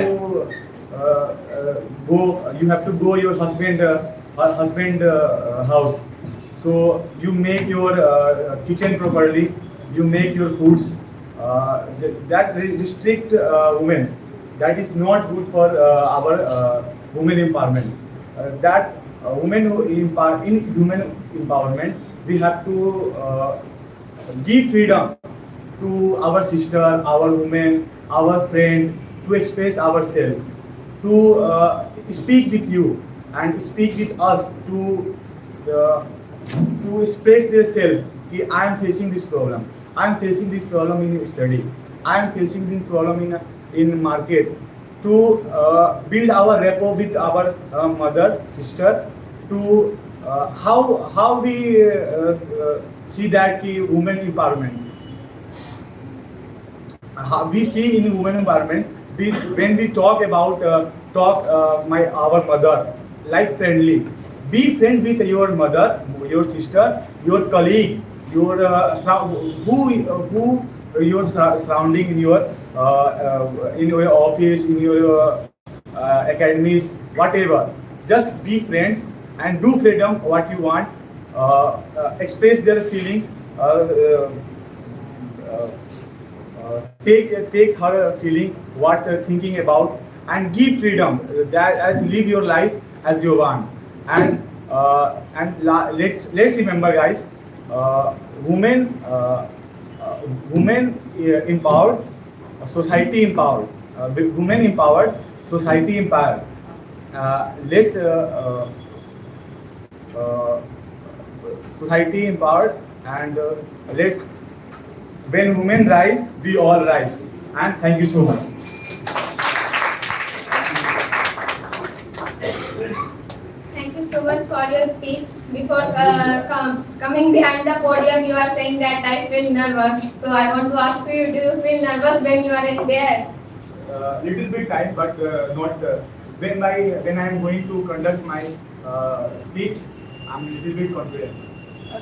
go. You have to go your husband house. So you make your kitchen properly. You make your foods. That restrict women. That is not good for our women empowerment. That women who in women empowerment, we have to give freedom to our sister, our women, our friend, to express ourselves, to speak with you and speak with us, to express themselves. I am facing this problem. I am facing this problem in study. I am facing this problem in market. To build our rapport with our mother, sister, to how we see that women empowerment. We see in women empowerment, when we talk about our mother, like friendly. Be friend with your mother, your sister, your colleague, your who your surrounding in your office, in your academies, whatever. Just be friends and do freedom what you want. Express their feelings. Take her feeling, what thinking about, and give freedom. That as live your life as you want. And let's remember, guys. Women empowered, society empowered. Women empowered, society empowered. Let's society empowered, and let's, when women rise, we all rise. And thank you so much. Thank you so much for your speech. Before coming behind the podium, you are saying that I feel nervous. So I want to ask you, do you feel nervous when you are in there? Little bit time, but not when I am going to conduct my speech. I'm a little bit confident.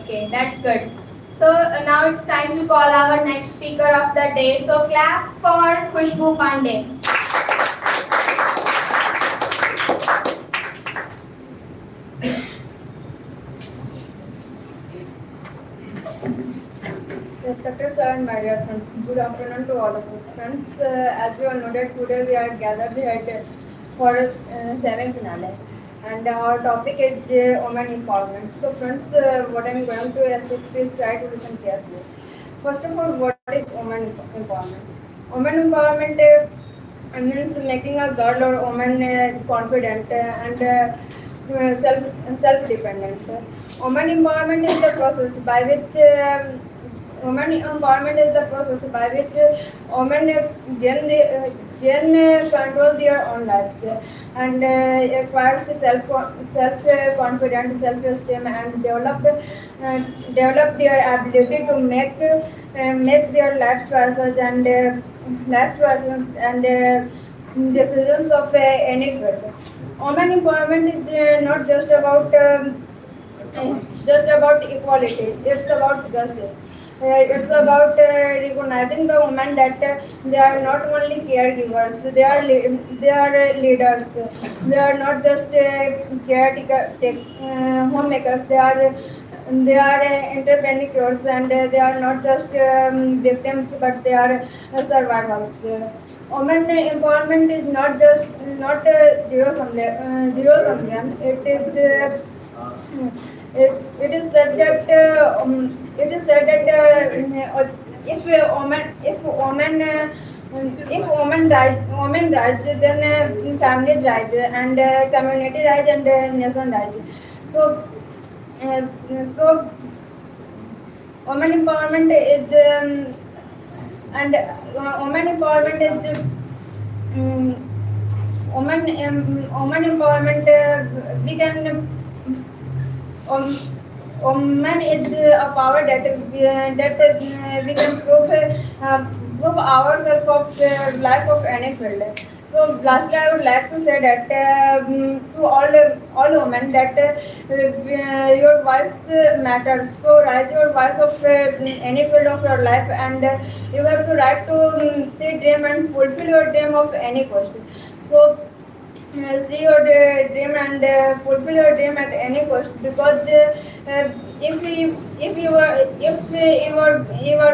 Okay, that's good. So now it's time to call our next speaker of the day. So clap for Khushbu Pandey. Respected sir and my dear friends, good afternoon to all of you. Friends, as you all know that today we are gathered here for semi-finale, and our topic is women empowerment. So friends, what I am going to ask you, please try to listen carefully. First of all, what is women empowerment? Women empowerment means making a girl or woman confident and self-dependence. Women empowerment is the process by which women gain control their own lives and acquires self-confidence, self-esteem, and develop their ability to make their life choices and decisions of any field. Women empowerment is not just about equality; it's about justice. It's about recognizing the women that they are not only caregivers, they are leaders. They are not just homemakers. They are entrepreneurs, and they are not just victims, but they are survivors. Women empowerment is not zero sum game. It is said that if women rise, then families rise, and community rise, and nation rise. So women empowerment is women empowerment, woman is a power that we can prove ourselves of life of any field. So lastly, I would like to say that to all women that your voice matters. So raise your voice of any field of your life, and you have to right to see dream and fulfill your dream of any cost. So see your dream and fulfill your dream at any cost, because if you are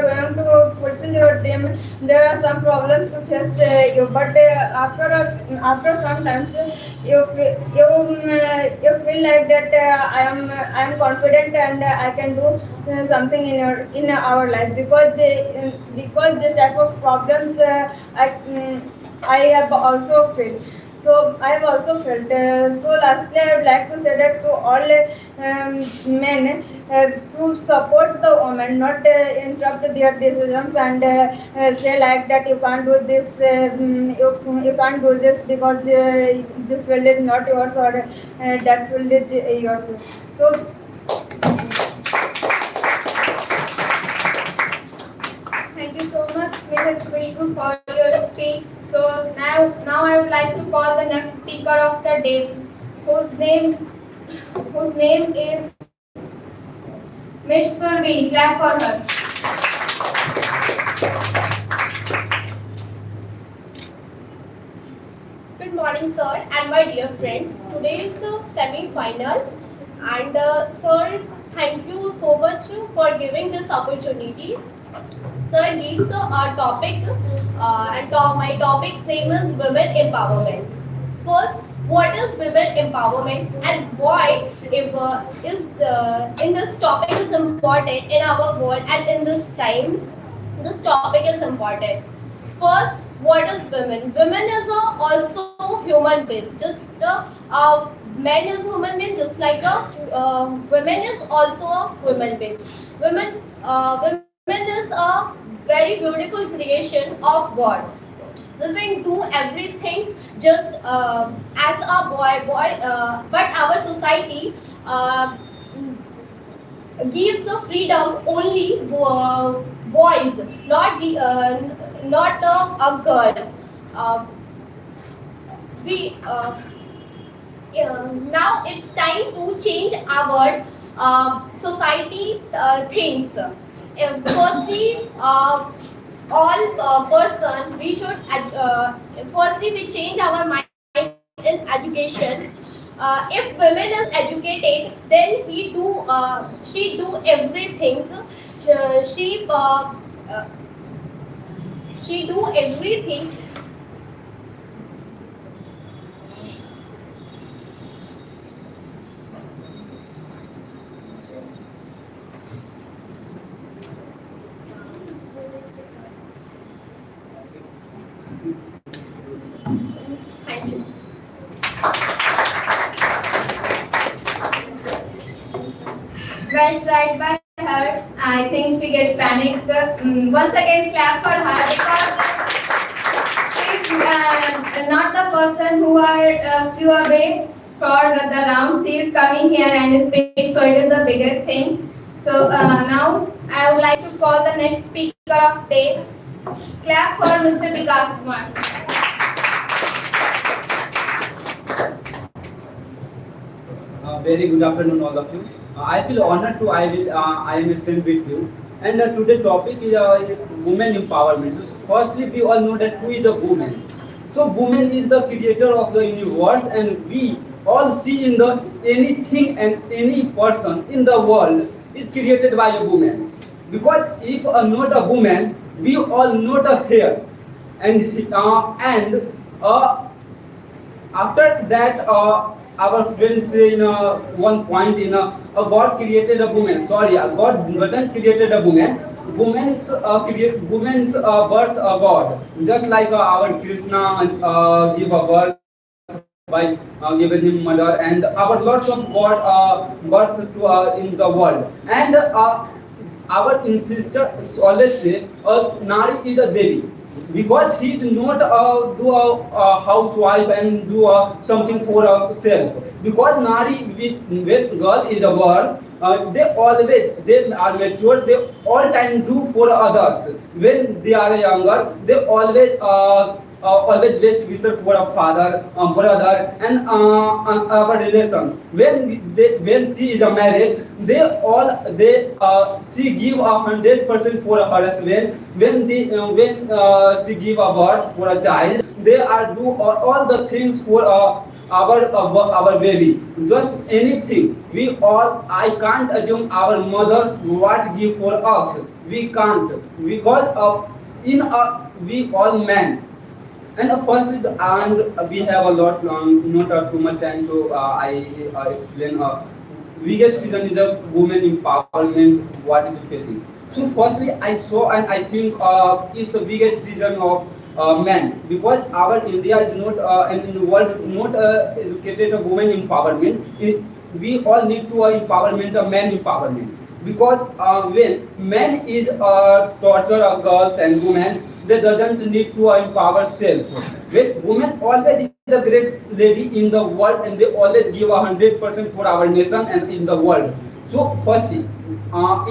going to fulfill your dream, there are some problems to face you, but after some time you feel like that I am confident and I can do something in our life, because this type of problems I have also felt. So I have also felt. So lastly, I would like to say that to all men to support the women, not interrupt their decisions and say like that you can't do this, you can't do this because this field is not yours, or that field is yours. So Thank you so much, Mrs. Khushbu, for your speech. So now I would like to call the next speaker of the day, whose name is Miss Survi. Clap for her. Good morning, sir, and my dear friends. Today is the semi-final, and sir, thank you so much for giving this opportunity. Sir gives our topic, and my topic's name is women empowerment. First, what is women empowerment and why in this topic is important in our world, and in this time this topic is important. First, what is women? Women is also human being. Just men is human being, just like women is also a human being. Women is a very beautiful creation of God. Women do everything just as a boy, but our society gives a freedom only boys, not a girl. We Now it's time to change our society things. Firstly, all person we should firstly we change our mind in education. If women is educated, then she do everything. She do everything. Thank you. Well tried by her. I think she get panicked. Once again, clap for her, because she's not the person who flew away for the round. She is coming here and speak, so it is the biggest thing. So now I would like to call the next speaker of the day. Clap for Mr. Vikas Kumar. Very good afternoon, all of you. I feel honored to I am standing with you. And today's topic is women empowerment. So firstly, we all know that who is a woman. So woman is the creator of the universe, and we all see in the anything and any person in the world is created by a woman. Because if not a woman, we all not a hair, and after that. Our friends say in one point God created a woman. Sorry, God wasn't created a woman. Women's birth a God. Just like our Krishna give a birth by giving him mother, and our lots of God birth to in the world. And our ancestors always say Nari is a Devi. because he is not do a housewife and do something for herself. Because nari with girl is a word, they are mature. They all time do for others. When they are younger, they always best wishes for a father, brother, and our relations. When she is married, she give 100% for her husband. When she give a birth for a child, they are do all the things for our baby. Just anything. I can't assume our mothers what give for us. We can't, because we all men. And firstly, we have a lot, not too much time, so I explain. Biggest reason is a women empowerment. What is facing? So firstly, I saw and I think is the biggest reason of men, because our India is not and in the world not educated a women empowerment. We all need to empowerment, a men empowerment, because when men is torture girls and women, they doesn't need to empower self. With women always is a great lady in the world, and they always give 100% for our nation and in the world. So firstly,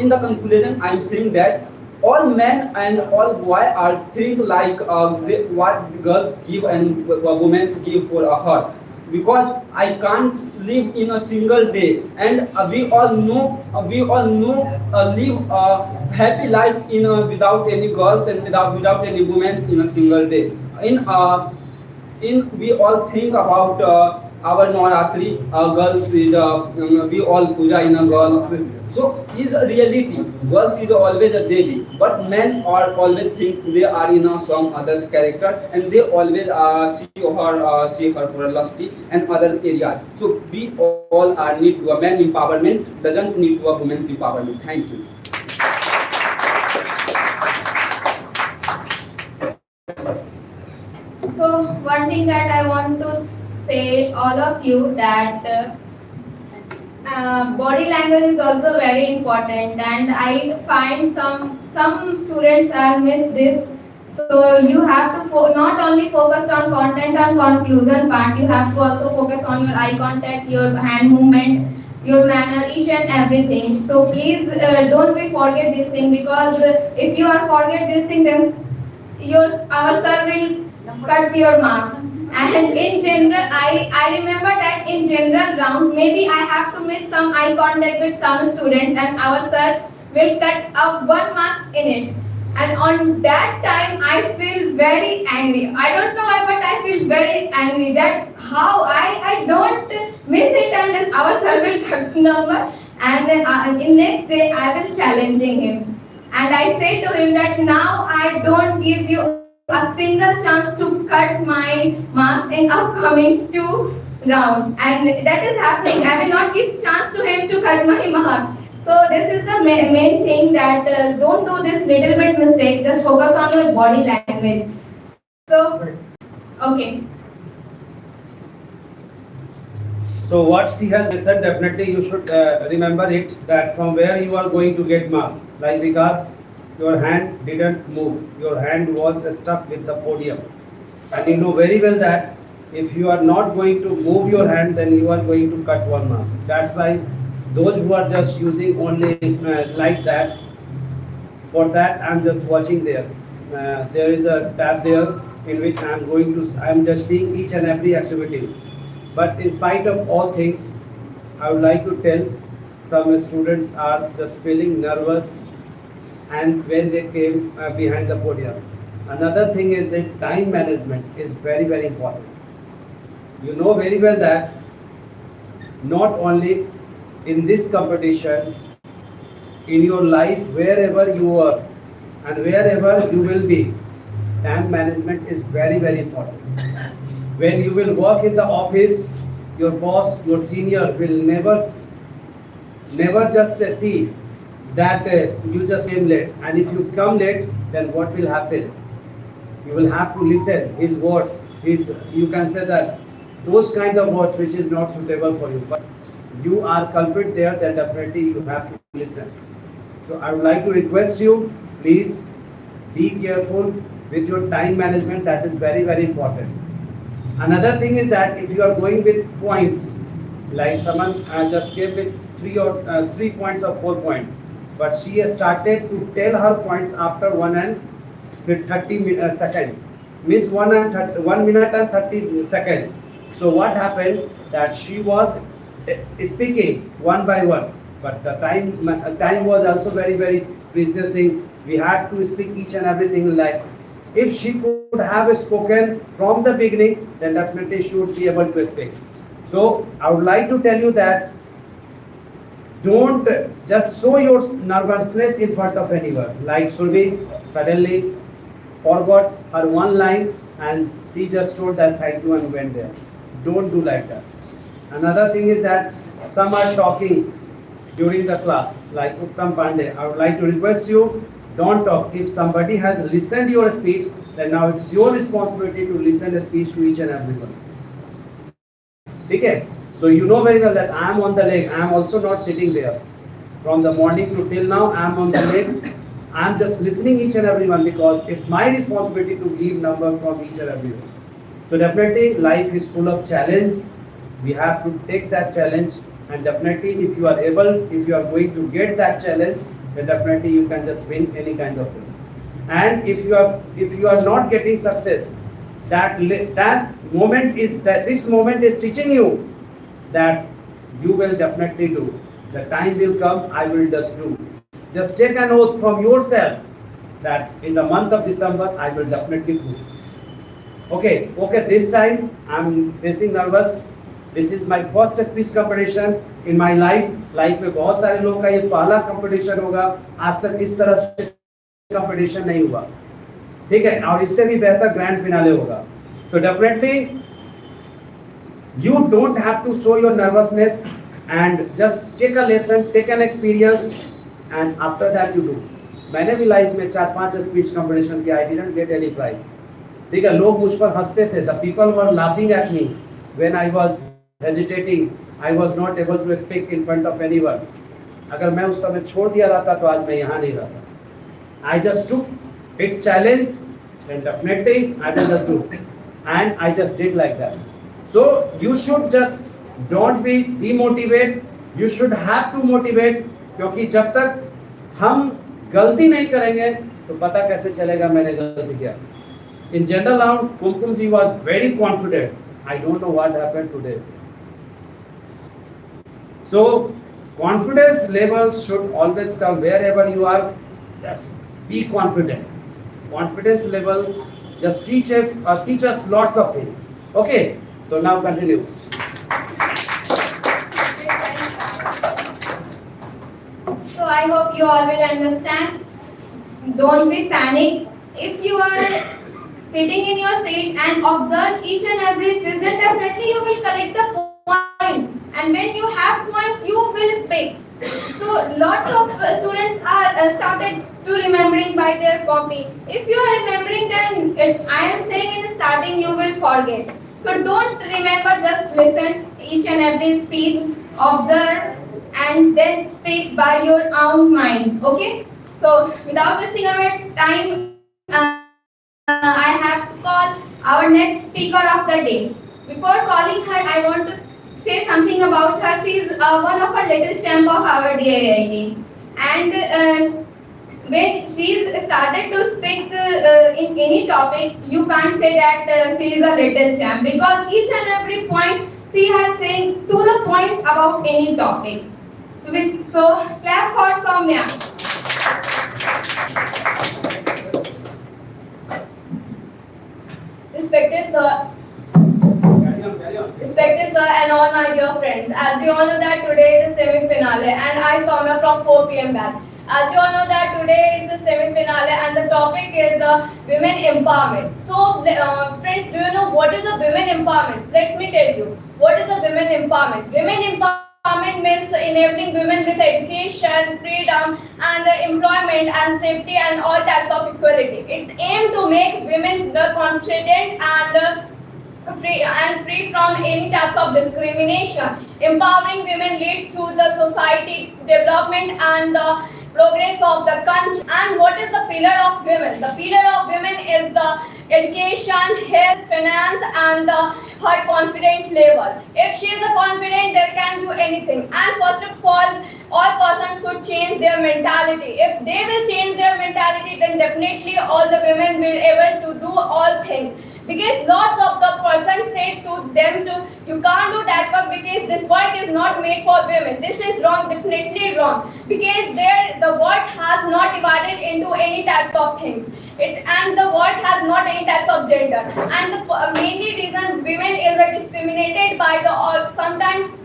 in the conclusion, I am saying that all men and all boys are think like what girls give and women give for her. Because I can't live in a single day, and we all know live a happy life without any girls and without any women in a single day. In we all think about our Navratri, girls is we all puja in a girls. So is a reality. Girls is always a devi, but men are always think they are in some other character, and they always see her for lusty and other areas. So we all are need to a man empowerment, doesn't need to a women's empowerment. Thank you. So one thing that I want to say all of you that body language is also very important, and I find some students have missed this. So you have to not only focus on content and conclusion part, you have to also focus on your eye contact, your hand movement, your manner, each and everything. So please don't be forget this thing, because if you are forget this thing, then our sir will cut your marks. And in general, I remember that in general round, maybe I have to miss some eye contact with some students, and our sir will cut up 1 mark in it. And on that time, I feel very angry. I don't know why, but I feel very angry that how I don't miss it, and then our sir will cut number, and then in next day I will challenging him. And I say to him that now I don't give you a single chance to cut my marks in upcoming 2 round, and that is happening. I will not give chance to him to cut my marks. So this is the main thing, that don't do this little bit mistake. Just focus on your body language. So okay. So what she has said, definitely you should remember it, that from where you are going to get marks. Like because your hand didn't move, your hand was stuck with the podium, and you know very well that if you are not going to move your hand, then you are going to cut 1 mark. That's why those who are just using only like that, for that I'm just watching there. There is a tab there in which I'm just seeing each and every activity. But in spite of all things, I would like to tell some students are just feeling nervous, and when they came behind the podium. Another thing is that time management is very, very important. You know very well that not only in this competition, in your life, wherever you are and wherever you will be, time management is very, very important. When you will work in the office, your boss, your senior will never just see that you just came late, and if you come late, then what will happen? You will have to listen his words, you can say that those kind of words which is not suitable for you, but you are culprit there, then definitely you have to listen. So I would like to request you, please be careful, with your time management. That is very, very important. Another thing is that if you are going with points, like someone just gave with 3 points or 4 points, but she has started to tell her points after 1 and 30 seconds. Means 1 minute and 30 seconds. So what happened that she was speaking one by one, but the time was also very, very precious thing. We had to speak each and everything. Like if she could have spoken from the beginning, then definitely she would be able to speak. So I would like to tell you that don't just show your nervousness in front of anyone. Like Survi suddenly forgot her one line and she just told that thank you and went there. Don't do like that. Another thing is that some are talking during the class, like Uttam Pandey. I would like to request you, don't talk. If somebody has listened your speech, then now it's your responsibility to listen the speech to each and everyone. Okay? So you know very well that I am on the leg. I am also not sitting there. From the morning to till now, I am on the leg. I am just listening each and everyone because it's my responsibility to give number from each and everyone. So definitely life is full of challenge. We have to take that challenge, and definitely if you are able, if you are going to get that challenge, then definitely you can just win any kind of things. And if you are not getting success, this moment is teaching you that you will definitely do. The time will come, I will just do. Just take an oath from yourself that in the month of December, I will definitely do. Okay, this time I'm facing nervous. This is my first speech competition in my life. Life में बहुत सारे लोगों का ये पहला competition होगा. आज तक इस तरह से competition नहीं हुआ. ठीक है, और इससे भी बेहतर grand finale होगा. So definitely you don't have to show your nervousness and just take a lesson, take an experience, and after that you do. मैंने भी लाइफ में 4-5 स्पीच कंपटीशन किया. I didn't get any prize. ठीक है, लोग मुझ पर हंसते थे. The people were laughing at me when I was hesitating. I was not able to speak in front of anyone. अगर मैं उस समय छोड़ दिया रहता तो आज मैं यहाँ नहीं रहता. I just took it challenge and definitely I will just do, and I just did like that. So you should just don't be demotivated. You should have to motivate, क्योंकि जब तक हम गलती नहीं करेंगे तो पता कैसे चलेगा मैंने गलती किया. In general round, Kumkum ji was very confident. I don't know what happened today. So confidence level should always come wherever you are. Just be confident. Confidence level just teach us lots of things. Okay, so now continue. So I hope you all will understand. Don't be panic. If you are sitting in your seat and observe each and every speech, then definitely you will collect the points. And when you have points, you will speak. So lots of students are started to remembering by their copy. If you are remembering, then I am saying in starting you will forget. So don't remember, just listen each and every speech, observe, and then speak by your own mind. Okay? So without wasting our time, I have to call our next speaker of the day. Before calling her, I want to say something about her. She is one of our little champ of our DIIT. And when she started to speak in any topic, you can't say that she is a little champ, because each and every point she has saying to the point about any topic. So clap for Soumya. Respected sir, and all my dear friends, as we all know that today is a semi-finale, and I Soumya from 4 p.m. batch. As you all know that today is a semi-finale and the topic is women empowerment. So friends, do you know what is a women empowerment? Let me tell you what is a women empowerment. Women empowerment means enabling women with education, freedom and employment and safety and all types of equality. It's aimed to make women confident and free from any types of discrimination. Empowering women leads to the society development and the progress of the country. And what is the pillar of women? The pillar of women is the education, health, finance, and her confident level. If she is a confident, they can do anything. And first of all persons should change their mentality. If they will change their mentality, then definitely all the women will able to do all things. Because lots of the person say to them you can't do that work because this work is not made for women. This is wrong, definitely wrong. Because the work has not divided into any types of things. And the work has not any types of gender. And the mainly reason women is discriminated by sometimes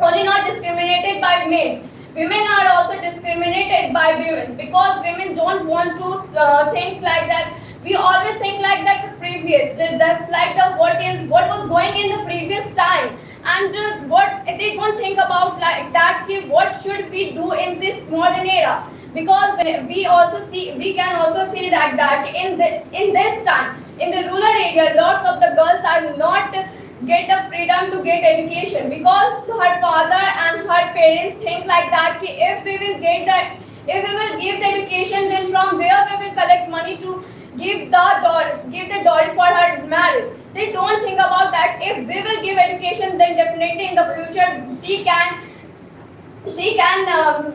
only not discriminated by males. Women are also discriminated by women because women don't want to think like that. We always think like that previous. That's like what was going in the previous time, and what they don't think about like that. What should we do in this modern era? Because we can also see that in this time in the rural area, lots of the girls are not get the freedom to get education because her father and her parents think like that. If we will give the education, then from where we will collect money to give the dowry for her marriage. They don't think about that. If we will give education, then definitely in the future she can stand on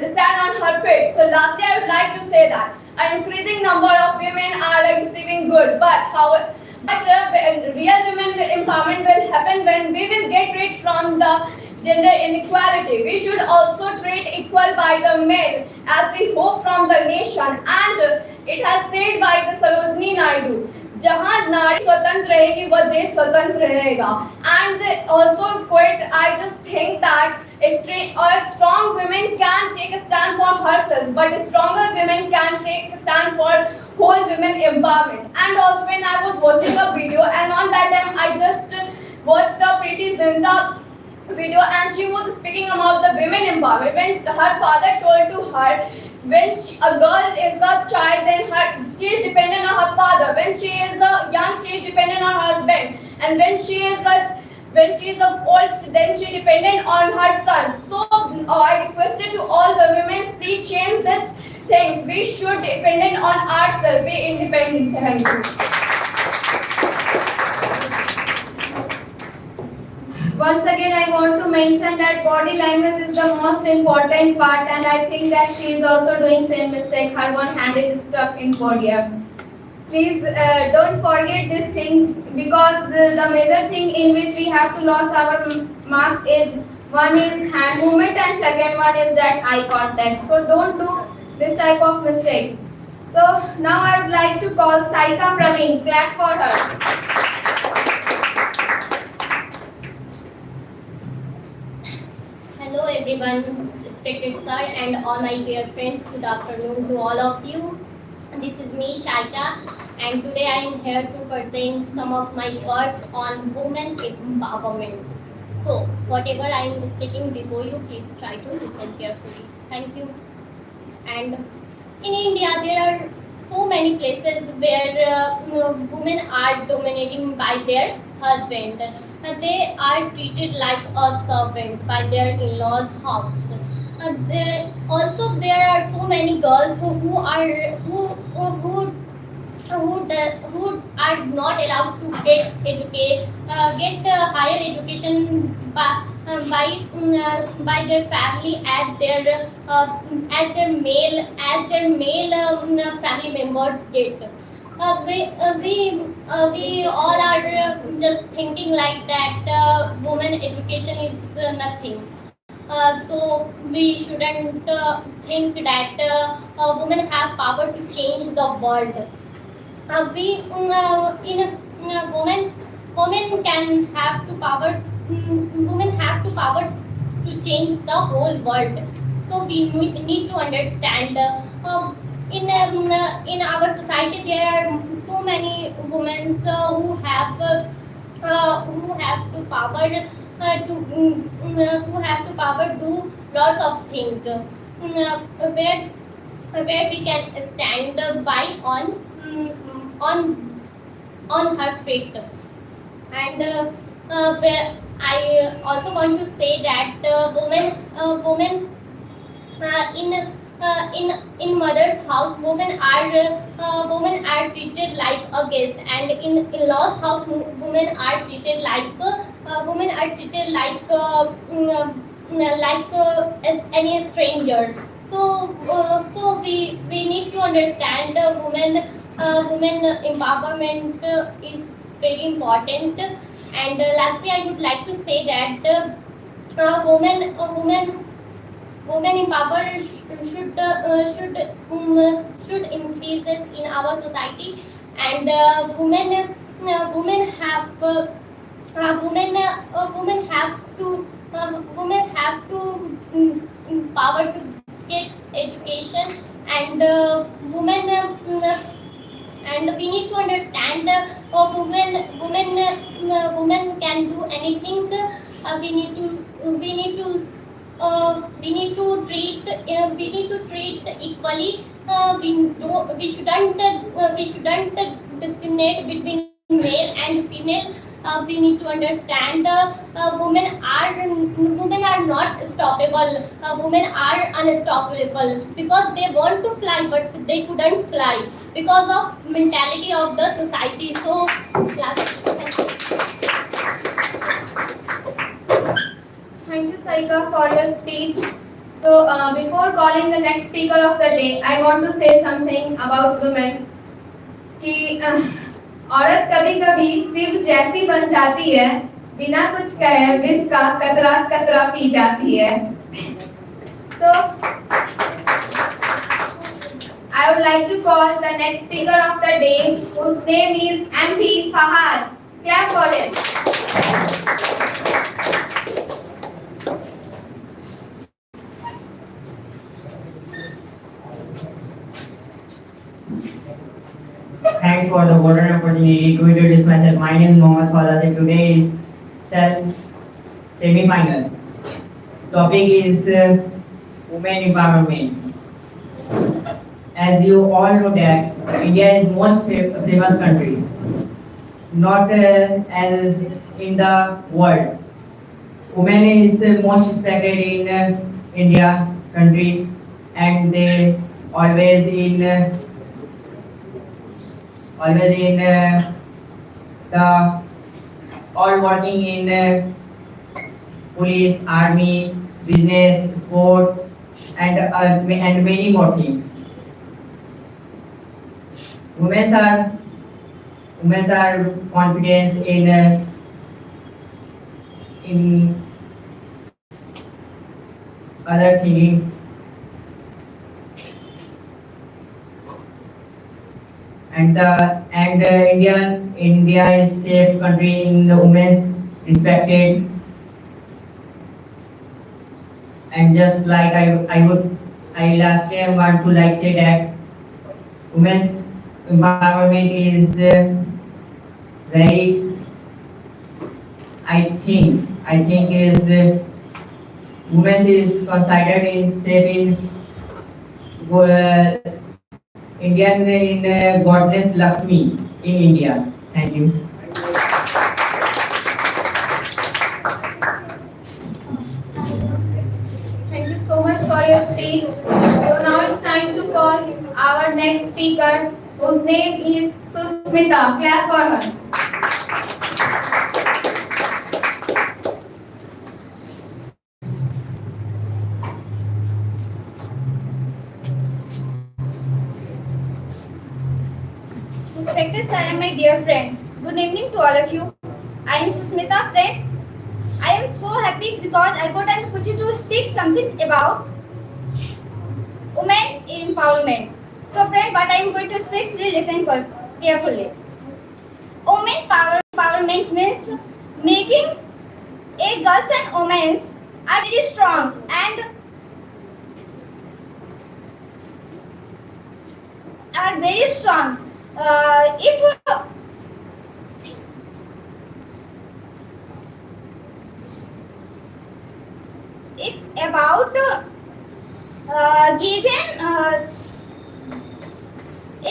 her feet. So lastly, I would like to say that an increasing number of women are receiving good, but real women empowerment will happen when we will get rid from the gender inequality. We should also treat equal by the male as we hope from the nation. And it has said by the Sarojini Naidu, जहाँ नारी स्वतंत्र रहेगी वह देश स्वतंत्र रहेगा. And also quite, I just think that strong women can take a stand for herself, but stronger women can take a stand for whole women empowerment. And also when I was watching a video, and on that time I just watched the Preeti Zinta video, and she was speaking about the women empowerment. When her father told to her, when a girl is a child, then she is dependent on her father. When she is young, she is dependent on her husband, and when she is old, then she is dependent on her son. So I requested to all the women, please change these things. We should dependent on ourselves. Be independent. Thank you. Once again, I want to mention that body language is the most important part, and I think that she is also doing same mistake. Her one hand is stuck in podium. Please don't forget this thing, because the major thing in which we have to lose our marks is one is hand movement and second one is that eye contact. So don't do this type of mistake. So now I would like to call Saika Praveen. Clap for her. Hello everyone, respected sir and all my dear friends, good afternoon to all of you. This is me, Shaika, and today I am here to present some of my words on women empowerment. So, whatever I am speaking before you, please try to listen carefully. Thank you. And in India, there are so many places where women are dominating by their husband. They are treated like a servant by their in-laws' house. There are so many girls who are not allowed to get higher education by their family as their male family members get. We all are just thinking like that women education is nothing. So we shouldn't think that women have power to change the world. Women can have to power. Women have to power to change the whole world. So we need to understand. In our society, there are so many women who have to power do lots of things where we can stand by on her feet. And where I also want to say that women in mother's house, women are treated like a guest, and in-laws house, women are treated like as any stranger. So we need to understand women empowerment is very important. And lastly, I would like to say that women empowerment should increases in our society, and women have power to get education, and and we need to understand women can do anything. We need to treat equally. We shouldn't discriminate between male and female. We need to understand women are not stoppable. Women are unstoppable because they want to fly but they couldn't fly because of mentality of the society. So, Thank you, Saika, for your speech. So, before calling the next speaker of the day, I want to say something about women. कि औरत कभी कभी शिव जैसी बन जाती है, बिना कुछ कहे विष का कतरा कतरा पी जाती है. So, I would like to call the next speaker of the day, whose name is MP Fahad. Clap for him. Thanks for the golden opportunity to introduce myself. My name is Mohammad Fawaz and today is semi-final. Topic is women empowerment. As you all know that India is most famous country, not as in the world. Women is most respected in India country, and they always in the all working in police, army, business, sports, and many more things. Women are confident in other things. And India is safe country in the women's respected. And just like I lastly want to say that women's empowerment is very, I think is women is considered in safe in Indian in goddess Lakshmi in India. Thank you. Thank you so much for your speech. So now it's time to call our next speaker, whose name is Susmita. Clap for her. Respected sir and my dear friend, good evening to all of you. I am Susmita, friend. I am so happy because I got an opportunity to speak something about women empowerment. So friend, what I am going to speak, please listen carefully. Women empowerment means making a girls and women are very strong and are very strong. If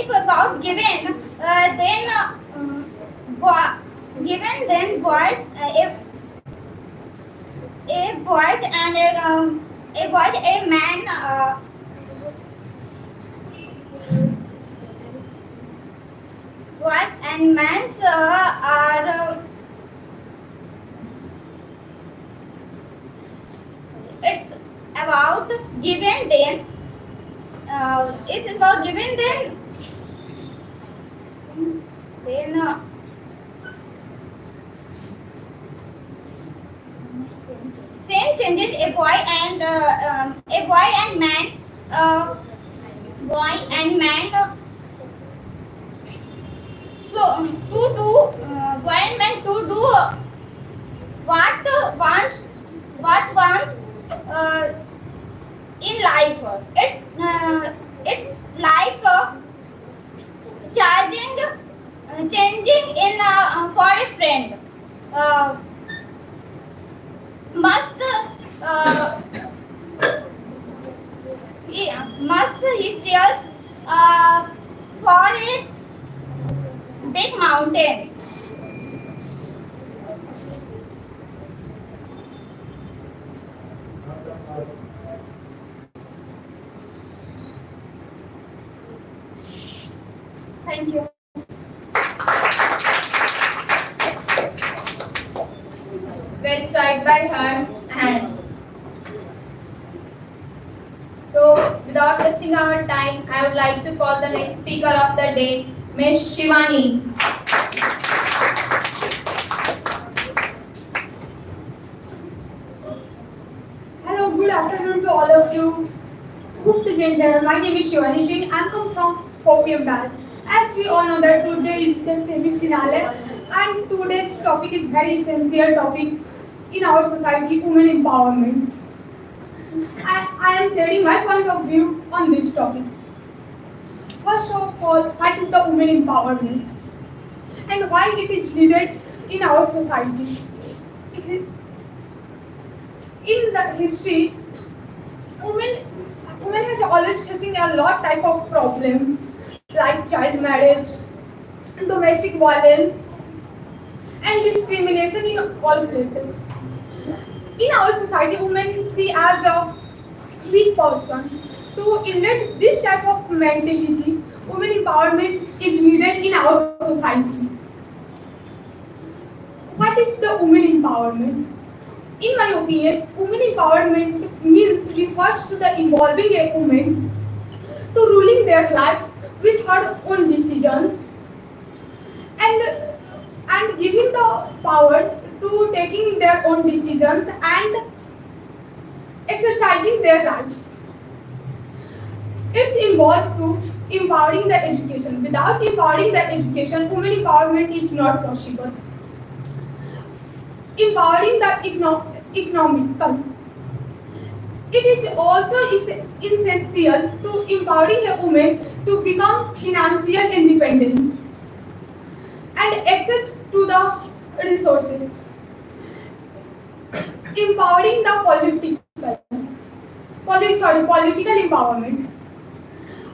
about given then boys a man boys and men are it's about giving them it is about giving them then same changes a boy and man boy and man so to do boy and man to do what wants in life it like changing in for a friend must he cheers for a big mountain. Thank you. Well tried by her. And so, without wasting our time, I would like to call the next speaker of the day, Ms. Shivani. Hello, good afternoon to all of you. Good to gender. My name is Shivani Singh. I come from 4 p.m. batch. As we all know that today is the semi-finale and today's topic is very essential topic in our society, women empowerment. I am sharing my point of view on this topic. First of all, what is the women empowerment and why it is needed in our society? In the history, women has always facing a lot type of problems like child marriage, domestic violence, and discrimination in all places. In our society, women see as a weak person. To inherit this type of mentality, women empowerment is needed in our society. What is the women empowerment? In my opinion, women empowerment means refers to the involving a woman to ruling their lives with her own decisions and giving the power to taking their own decisions and exercising their rights. It's involved to empowering the education. Without empowering the education, women empowerment is not possible. Empowering the economical. It is also essential to empowering a woman to become financial independence and access to the resources. Empowering the political empowerment.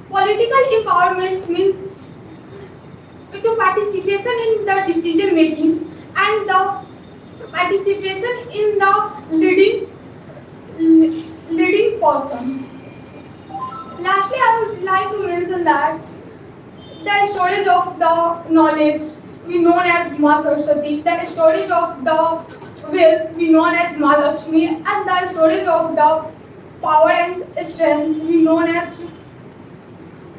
Political empowerment means to participation in the decision making and the participation in the leading person. Lastly, I would like to mention that the storage of the knowledge we known as Ma Saraswati, the storage of the wealth we known as Ma Lakshmi, and the storage of the power and strength we known as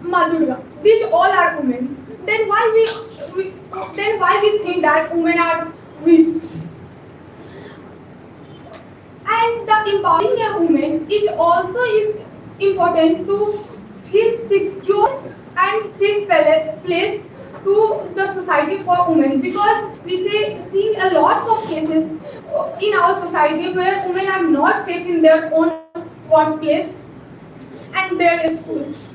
Ma Durga. These all are women. Then why we think that women are weak? And the empowering a woman is also important to feel secure and safe place to the society for women, because we seeing a lots of cases in our society where women are not safe in their own workplace and their schools.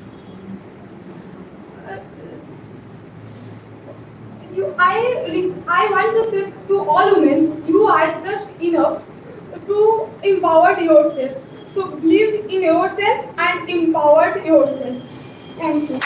I want to say to all women, you are just enough to empower yourself. So believe in yourself and empower yourself. Thank you.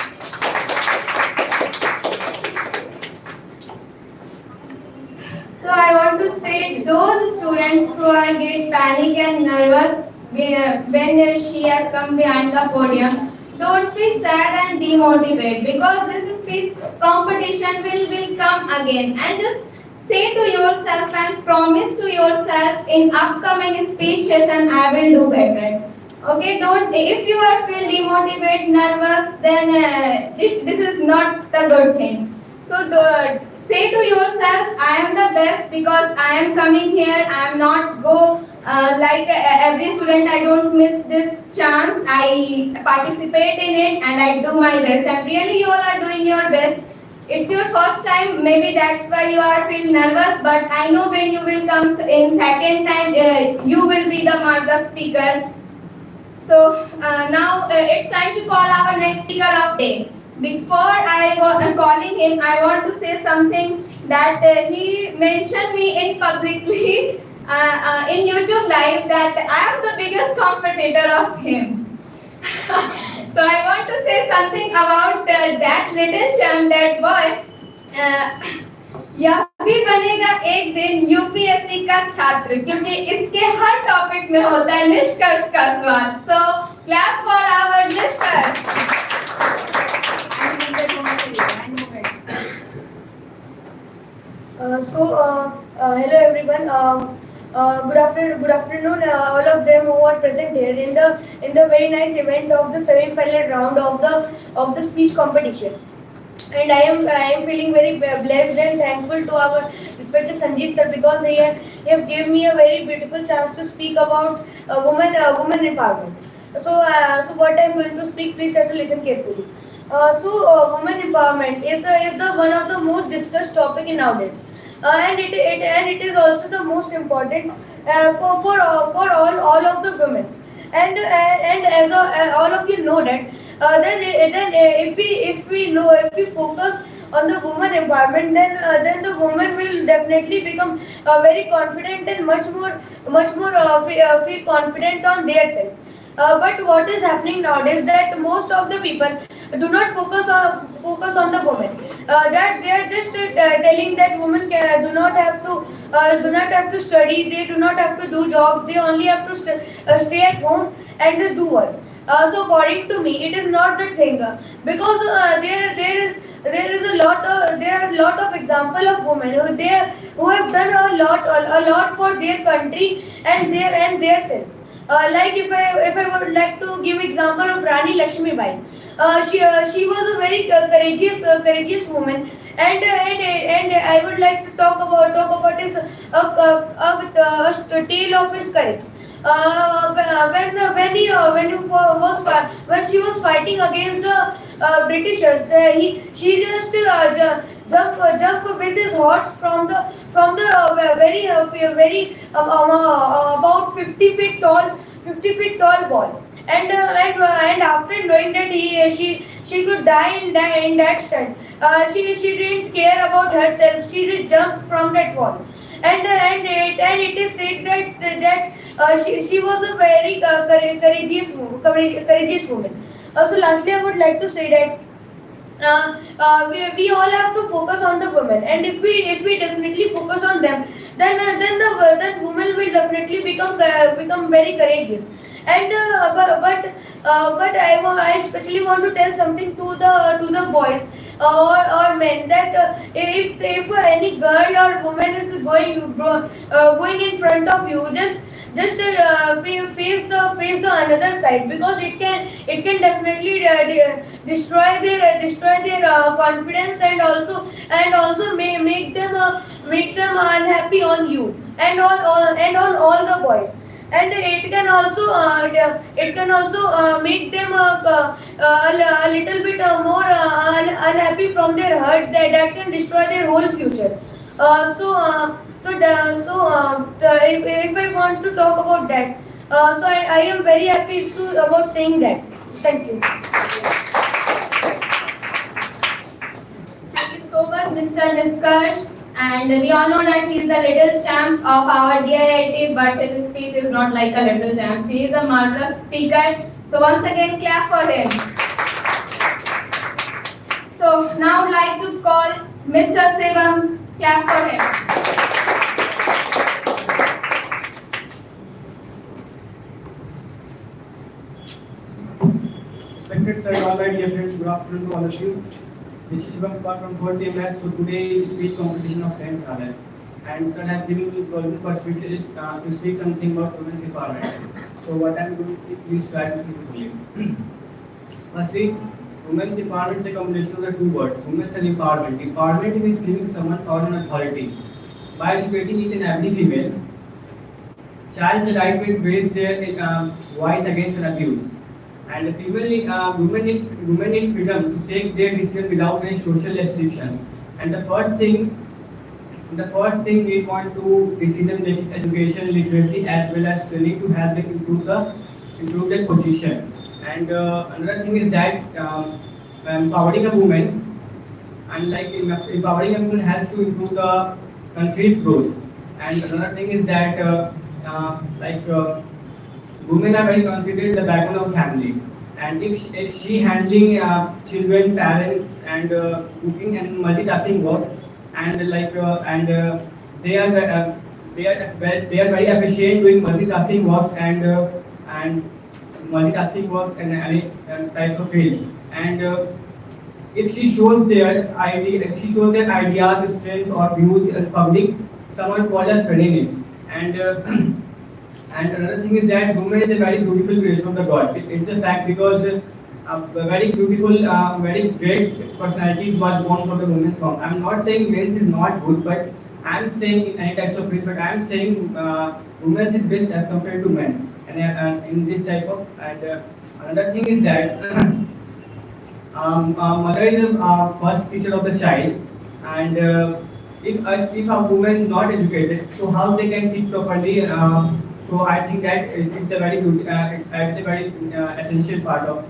So I want to say those students who are get panic and nervous when she has come behind the podium, don't be sad and demotivated, because this speech speech competition will come again. And just say to yourself and promise to yourself in upcoming speech session I will do better. Okay, don't, if you are feel demotivated, nervous, then this is not the good thing. So say to yourself, I am the best because I am coming here. I am not go like every student. I don't miss this chance. I participate in it and I do my best. And really, you all are doing your best. It's your first time. Maybe that's why you are feel nervous. But I know when you will come in second time, you will be the speaker. So now it's time to call our next speaker of day. Before I was calling him, I want to say something that he mentioned me in publicly in YouTube live that I am the biggest competitor of him. So I want to say something about that little champ, that boy. यह भी बनेगा एक दिन UPSC का छात्र क्योंकि इसके हर topic में होता है निष्कर्ष का स्वाद. So clap for our निष्कर्ष. Hello everyone. Good afternoon, all of them who are present here in the very nice event of the semi-final round of the speech competition. And I am feeling very blessed and thankful to our respected Sanjeet sir because he have given me a very beautiful chance to speak about women empowerment. So what I am going to speak, please try to listen carefully. Women empowerment is the one of the most discussed topic in nowadays. And it is also the most important for all of the women. And as all of you know that if we focus on the woman empowerment, then the woman will definitely become very confident and much more feel confident on their self. But what is happening nowadays that most of the people do not focus on the woman. That they are just telling that women do not have to study, they do not have to do jobs, they only have to stay at home and just do work. So according to me, it is not the thing because there are a lot of example of women who have done a lot for their country and their self. Like if I would like to give example of Rani Lakshmi Bai. She was a very courageous woman, and I would like to talk about his tale of his courage. When she was fighting against the Britishers, she just jump with his horse from the very about 50 feet tall wall. And after knowing that she could die in that stunt, she didn't care about herself. She just jumped from that wall, and it is said that she was a very courageous woman. So lastly, I would like to say that we all have to focus on the women, and if we definitely focus on them, then women will definitely become very courageous. And but I especially want to tell something to the boys or men that if any girl or woman is going in front of you, just face the another side, because it can definitely destroy their confidence and also make them unhappy on you and on all the boys. And it can also make them a little bit more unhappy from their heart, that can destroy their whole future. If I want to talk about that, so I am very happy about saying that. Thank you. Thank you so much, Mr. Niskars. And we all know that he is the little champ of our DIIT, but his speech is not like a little champ. He is a marvelous speaker. So once again, clap for him. So now I'd like to call Mr. Shivam. Clap for him. Respected sir, all my dear friends, good afternoon to all of you. This is Shivam Kumar from Fourteenth. So today is speech competition of Seventeenth. And sir has given me this golden opportunity to speak something about women's empowerment. So what I am going to speak, please try to keep it fully. Firstly, women's empowerment is a combination of the two words, women's and empowerment. Empowerment is giving someone power and authority. By educating each and every female, child the right way to raise their voice against an abuse. And the female, women need freedom to take their decision without any social restriction. And the first thing we want to decision making, education, literacy, as well as training to help them improve their position. And another thing is that empowering a woman, and like empowering a woman has to improve the country's growth. And another thing is that women are very considered the backbone of family. And if she handling children, parents, and cooking and multitasking works, and they are very efficient doing multitasking works and multitasking works and any types of field. And if she shows their ideas, strength or views in public, someone called as feminist. And and another thing is that woman is a very beautiful creation of the God. It's a fact because very beautiful, very great personalities was born from the women's form. I'm not saying men's is not good, but I'm saying in any types of field, but I'm saying women's is best as compared to men. And in this type of, and another thing is that mother is the first teacher of the child, and if a woman not educated, so how they can teach properly? So I think that it's a very essential part of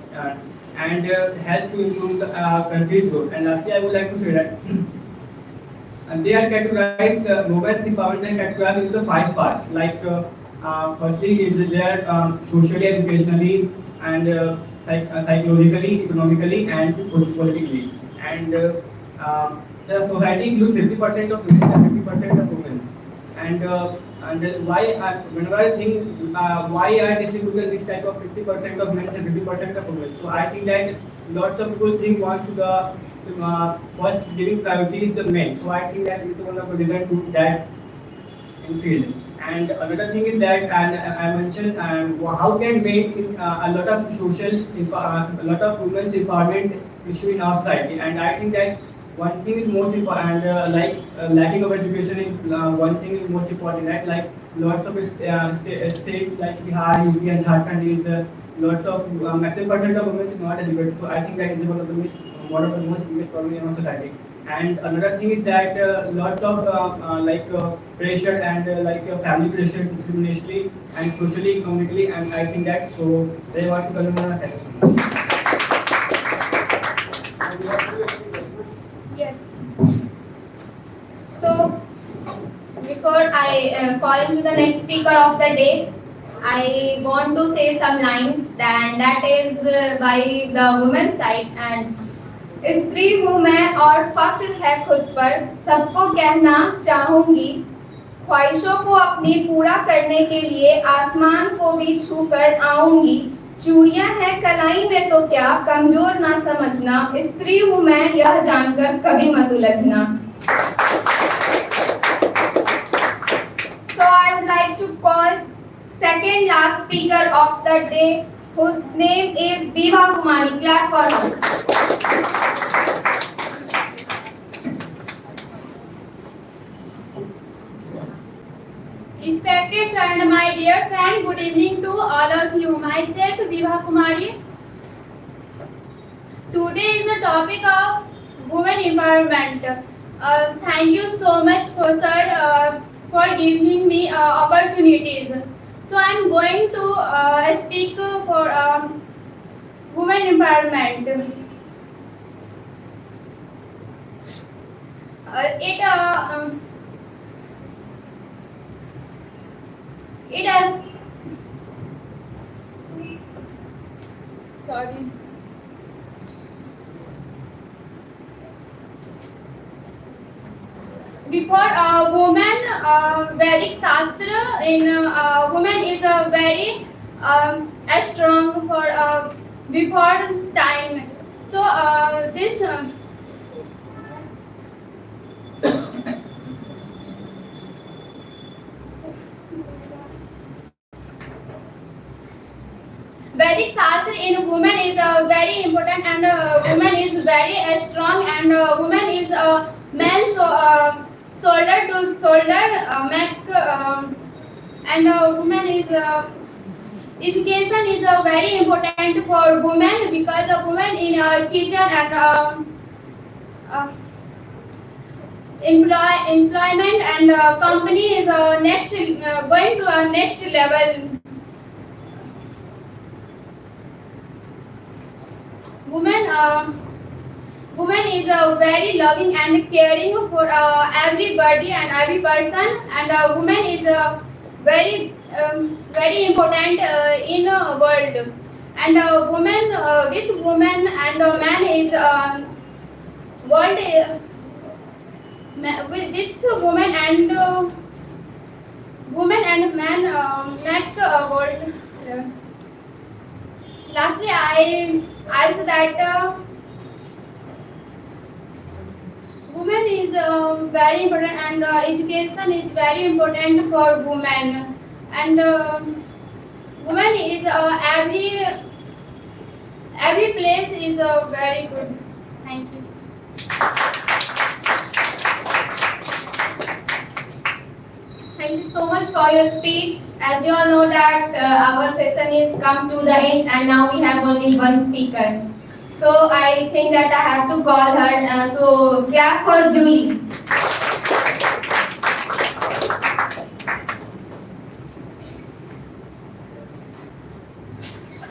and help to improve the country's growth. And lastly, I would like to say that they are categorized, the women's empowerment are categorized into the 5 parts. Like firstly is there socially, educationally, and psychologically, economically, and politically. And the society includes 50% of women and 50% of women. And why whenever I think why I distributed this type of 50% of men and 50% of women. So I think that lots of people think wants to the first giving priority is the men. So I think that it's one of the reason to that in field. And another thing is that, and I mentioned how can make a lot of a lot of women's empowerment issue in our society. And I think that one thing is most important, lacking of education is one thing is most important. Right? Like lots of states like Bihar, UP, and Jharkhand is lots of massive percent of women is not educated. So I think that is one of the most biggest problem in our society. And another thing is that lots of pressure and family pressure, discriminationally and socially, economically, and I think that so they want to come on a Yes. So before I call into the next speaker of the day, I want to say some lines, and that is by the women's side. And स्त्री हूँ मैं और फख्र है खुद पर, सबको कहना चाहूंगी, ख्वाहिशों को अपनी पूरा करने के लिए आसमान को भी छू कर आऊंगी, चूड़ियां हैं कलाई में तो क्या, कमजोर ना समझना, स्त्री हूँ मैं यह जानकर कभी मत उलझना. So I would like to call second last speaker of the day, whose name is Biva Kumari. Clap for her. Respected sir and my dear friend, good evening to all of you. Myself, Biva Kumari. Today is the topic of women empowerment. Thank you so much for sir for giving me opportunities. So I am going to speak for women empowerment. It has sorry. Before woman, Vedic Shastra in woman is a very strong for before time. So this Vedic Shastra in woman is very important, and woman is very strong, and woman is man shoulder to shoulder neck, and woman is education is very important for women, because a woman in kitchen and employment and company is next going to a next level. Woman is very loving and caring for everybody and every person, and woman is very very important in a world. And woman with woman and man is world. With woman and man make the world. Lastly, I say that woman is very important, and education is very important for women, and woman is every place is very good. Thank you. Thank you so much for your speech. As we all know that our session is come to the end, and now we have only one speaker. So I think that I have to call her. So clap for Julie.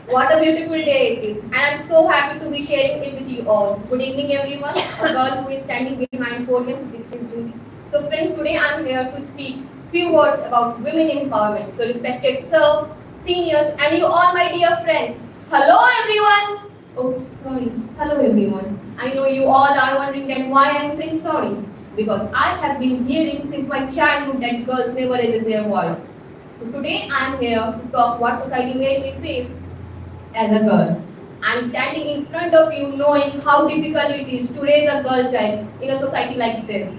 What a beautiful day it is, and I'm so happy to be sharing it with you all. Good evening, everyone. A girl who is standing behind podium, this is Julie. So friends, today I'm here to speak few words about women empowerment. So respected sir, seniors, and you all my dear friends. Hello everyone. Oh sorry. Hello everyone. I know you all are wondering then why I'm saying sorry. Because I have been hearing since my childhood that girls never raise their voice. So today I'm here to talk what society made me feel as a girl. I'm standing in front of you knowing how difficult it is to raise a girl child in a society like this.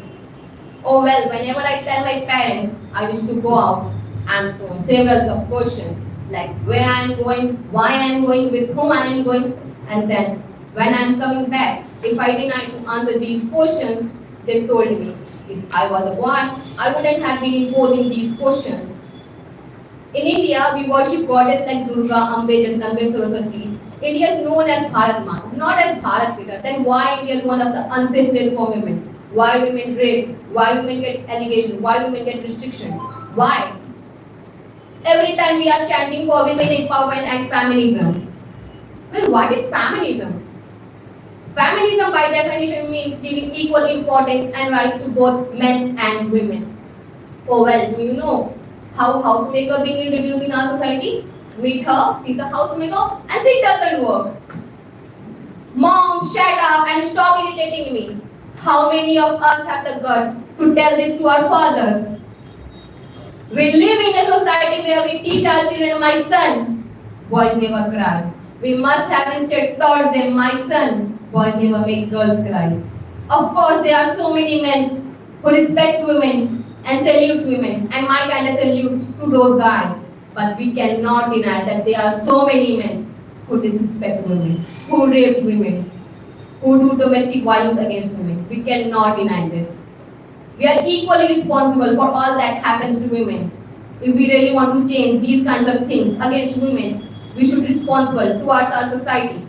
Oh well, whenever I tell my parents, I used to go out and throw several of questions like where I am going, why I am going, with whom I am going, and then when I am coming back, if I denied to answer these questions, they told me if I was a boy, I wouldn't have been imposing these questions. In India, we worship goddesses like Durga, Ambe, Jagdambe, Saraswati. India is known as Bharat Ma, not as Bharat Pita. Then why India is one of the unsafe places for women? Why women rape? Why women get allegations? Why women get restriction? Why? Every time we are chanting for women empowerment and feminism. Well, what is feminism? Feminism by definition means giving equal importance and rights to both men and women. Oh well, do you know how housemaker being introduced in our society? Meet her, she's a housemaker, and she doesn't work. Mom, shut up and stop irritating me. How many of us have the guts to tell this to our fathers? We live in a society where we teach our children, my son, boys never cry. We must have instead taught them, my son, boys never make girls cry. Of course, there are so many men who respect women and salutes women, and my kind of salutes to those guys. But we cannot deny that there are so many men who disrespect women, who rape women, who do domestic violence against women. We cannot deny this. We are equally responsible for all that happens to women. If we really want to change these kinds of things against women, we should be responsible towards our society.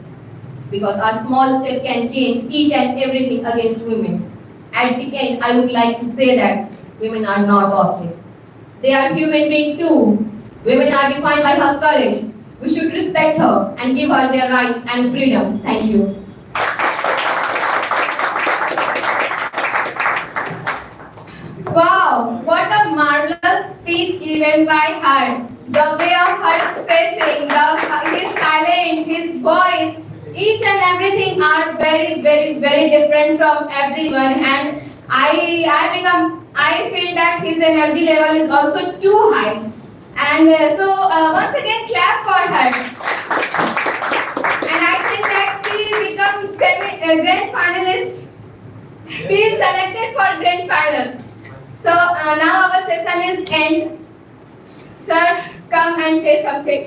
Because our small step can change each and everything against women. At the end, I would like to say that women are not objects. They are human beings too. Women are defined by her courage. We should respect her and give her their rights and freedom. Thank you. Wow, what a marvelous speech given by her. The way of her expression, his talent, his voice, each and everything are very, very, very different from everyone. And I feel that his energy level is also too high. And once again, clap for her. And I think that she becomes grand finalist. She is selected for grand final. So now our session is end. Sir, come and say something.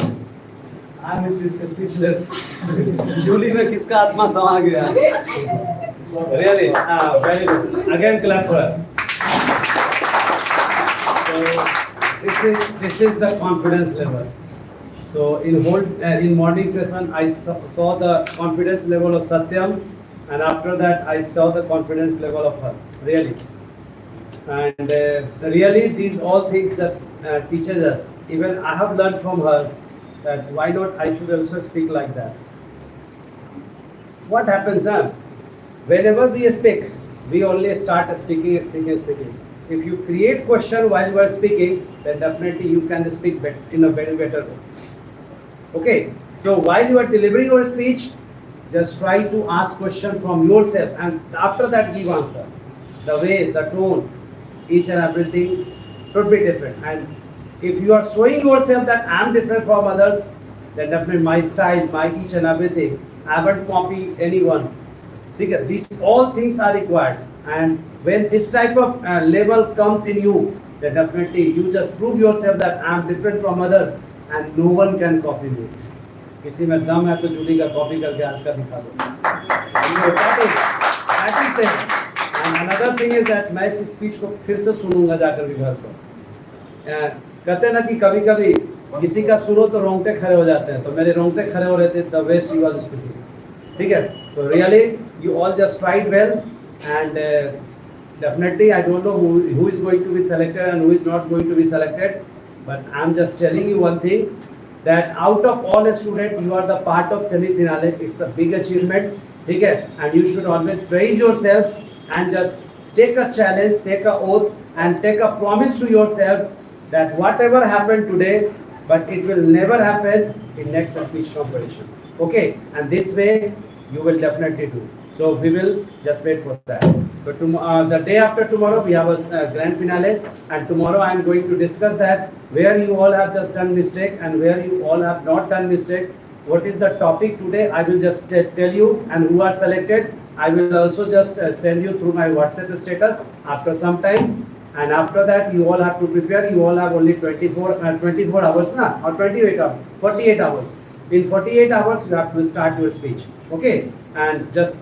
I'm speechless. Jully में किसका आत्मा समा गया? Really, very good. Again, clap for her. So this is the confidence level. So in morning session, I saw the confidence level of Satyam, and after that, I saw the confidence level of her. Really, and really, these all things just teaches us. Even I have learned from her that why not I should also speak like that. What happens now? Whenever we speak, we only start speaking. If you create question while you are speaking, then definitely you can speak in a very better way. Okay, so while you are delivering your speech, just try to ask question from yourself, and after that give answer. The way, the tone, each and everything should be different. And if you are showing yourself that I am different from others, then definitely my style, my each and everything, I haven't copied anyone. See, these all things are required. And when this type of level comes in you, then definitely you just prove yourself that I am different from others, and no one can copy me. किसी में दम है तो जूली का copy करके आज का दिखा दो. That is it. And another thing is that मैं इस स्पीच को फिर से सुनूंगा जाकर के घर पर. कहते हैं ना कि कभी-कभी किसी का सुनो तो रोंगटे खड़े हो जाते हैं, तो मेरे रोंगटे खड़े हो रहे थे the way she was speaking. ठीक है? So really, you all just tried well, and definitely I don't know who is going to be selected and who is not going to be selected, but I'm just telling you one thing, that out of all the students, you are the part of semi-finale. It's a big achievement, okay? And you should always praise yourself and just take a challenge, take a oath, and take a promise to yourself that whatever happened today, but it will never happen in next speech competition, okay? And this way, you will definitely do. So we will just wait for that. So the day after tomorrow, we have a grand finale, and tomorrow I am going to discuss that where you all have just done mistake and where you all have not done mistake. What is the topic today? I will just tell you, and who are selected, I will also just send you through my WhatsApp status after some time. And after that, you all have to prepare. You all have only 24 hours, or 48 hours, 48 hours. In 48 hours, you have to start your speech. Okay, and just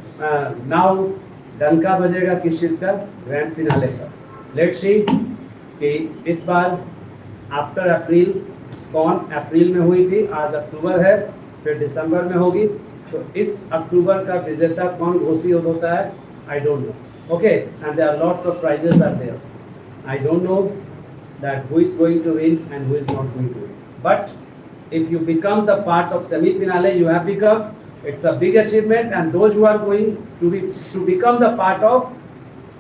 now डंका बजेगा किस चीज का? Grand finale का. Let's see कि इस बार after अप्रैल कौन अप्रैल में हुई थी, आज अक्टूबर है, फिर दिसंबर में होगी. तो इस अक्टूबर का विजेता कौन घोषित होता है? I don't know. Okay, and there are lots of prizes are there. I don't know that who is going to win and who is not going to win. But if you become the part of semi-finale, you have become. It's a big achievement, and those who are going to become the part of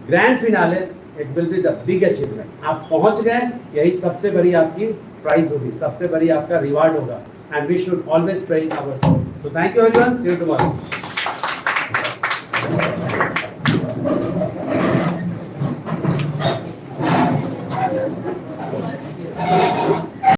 grand finale, it will be the big achievement. आप पहुंच गए, यही सबसे बड़ी आपकी prize होगी, सबसे बड़ी आपका रिवार्ड होगा. And we should always praise ourselves. So thank you everyone. See you tomorrow.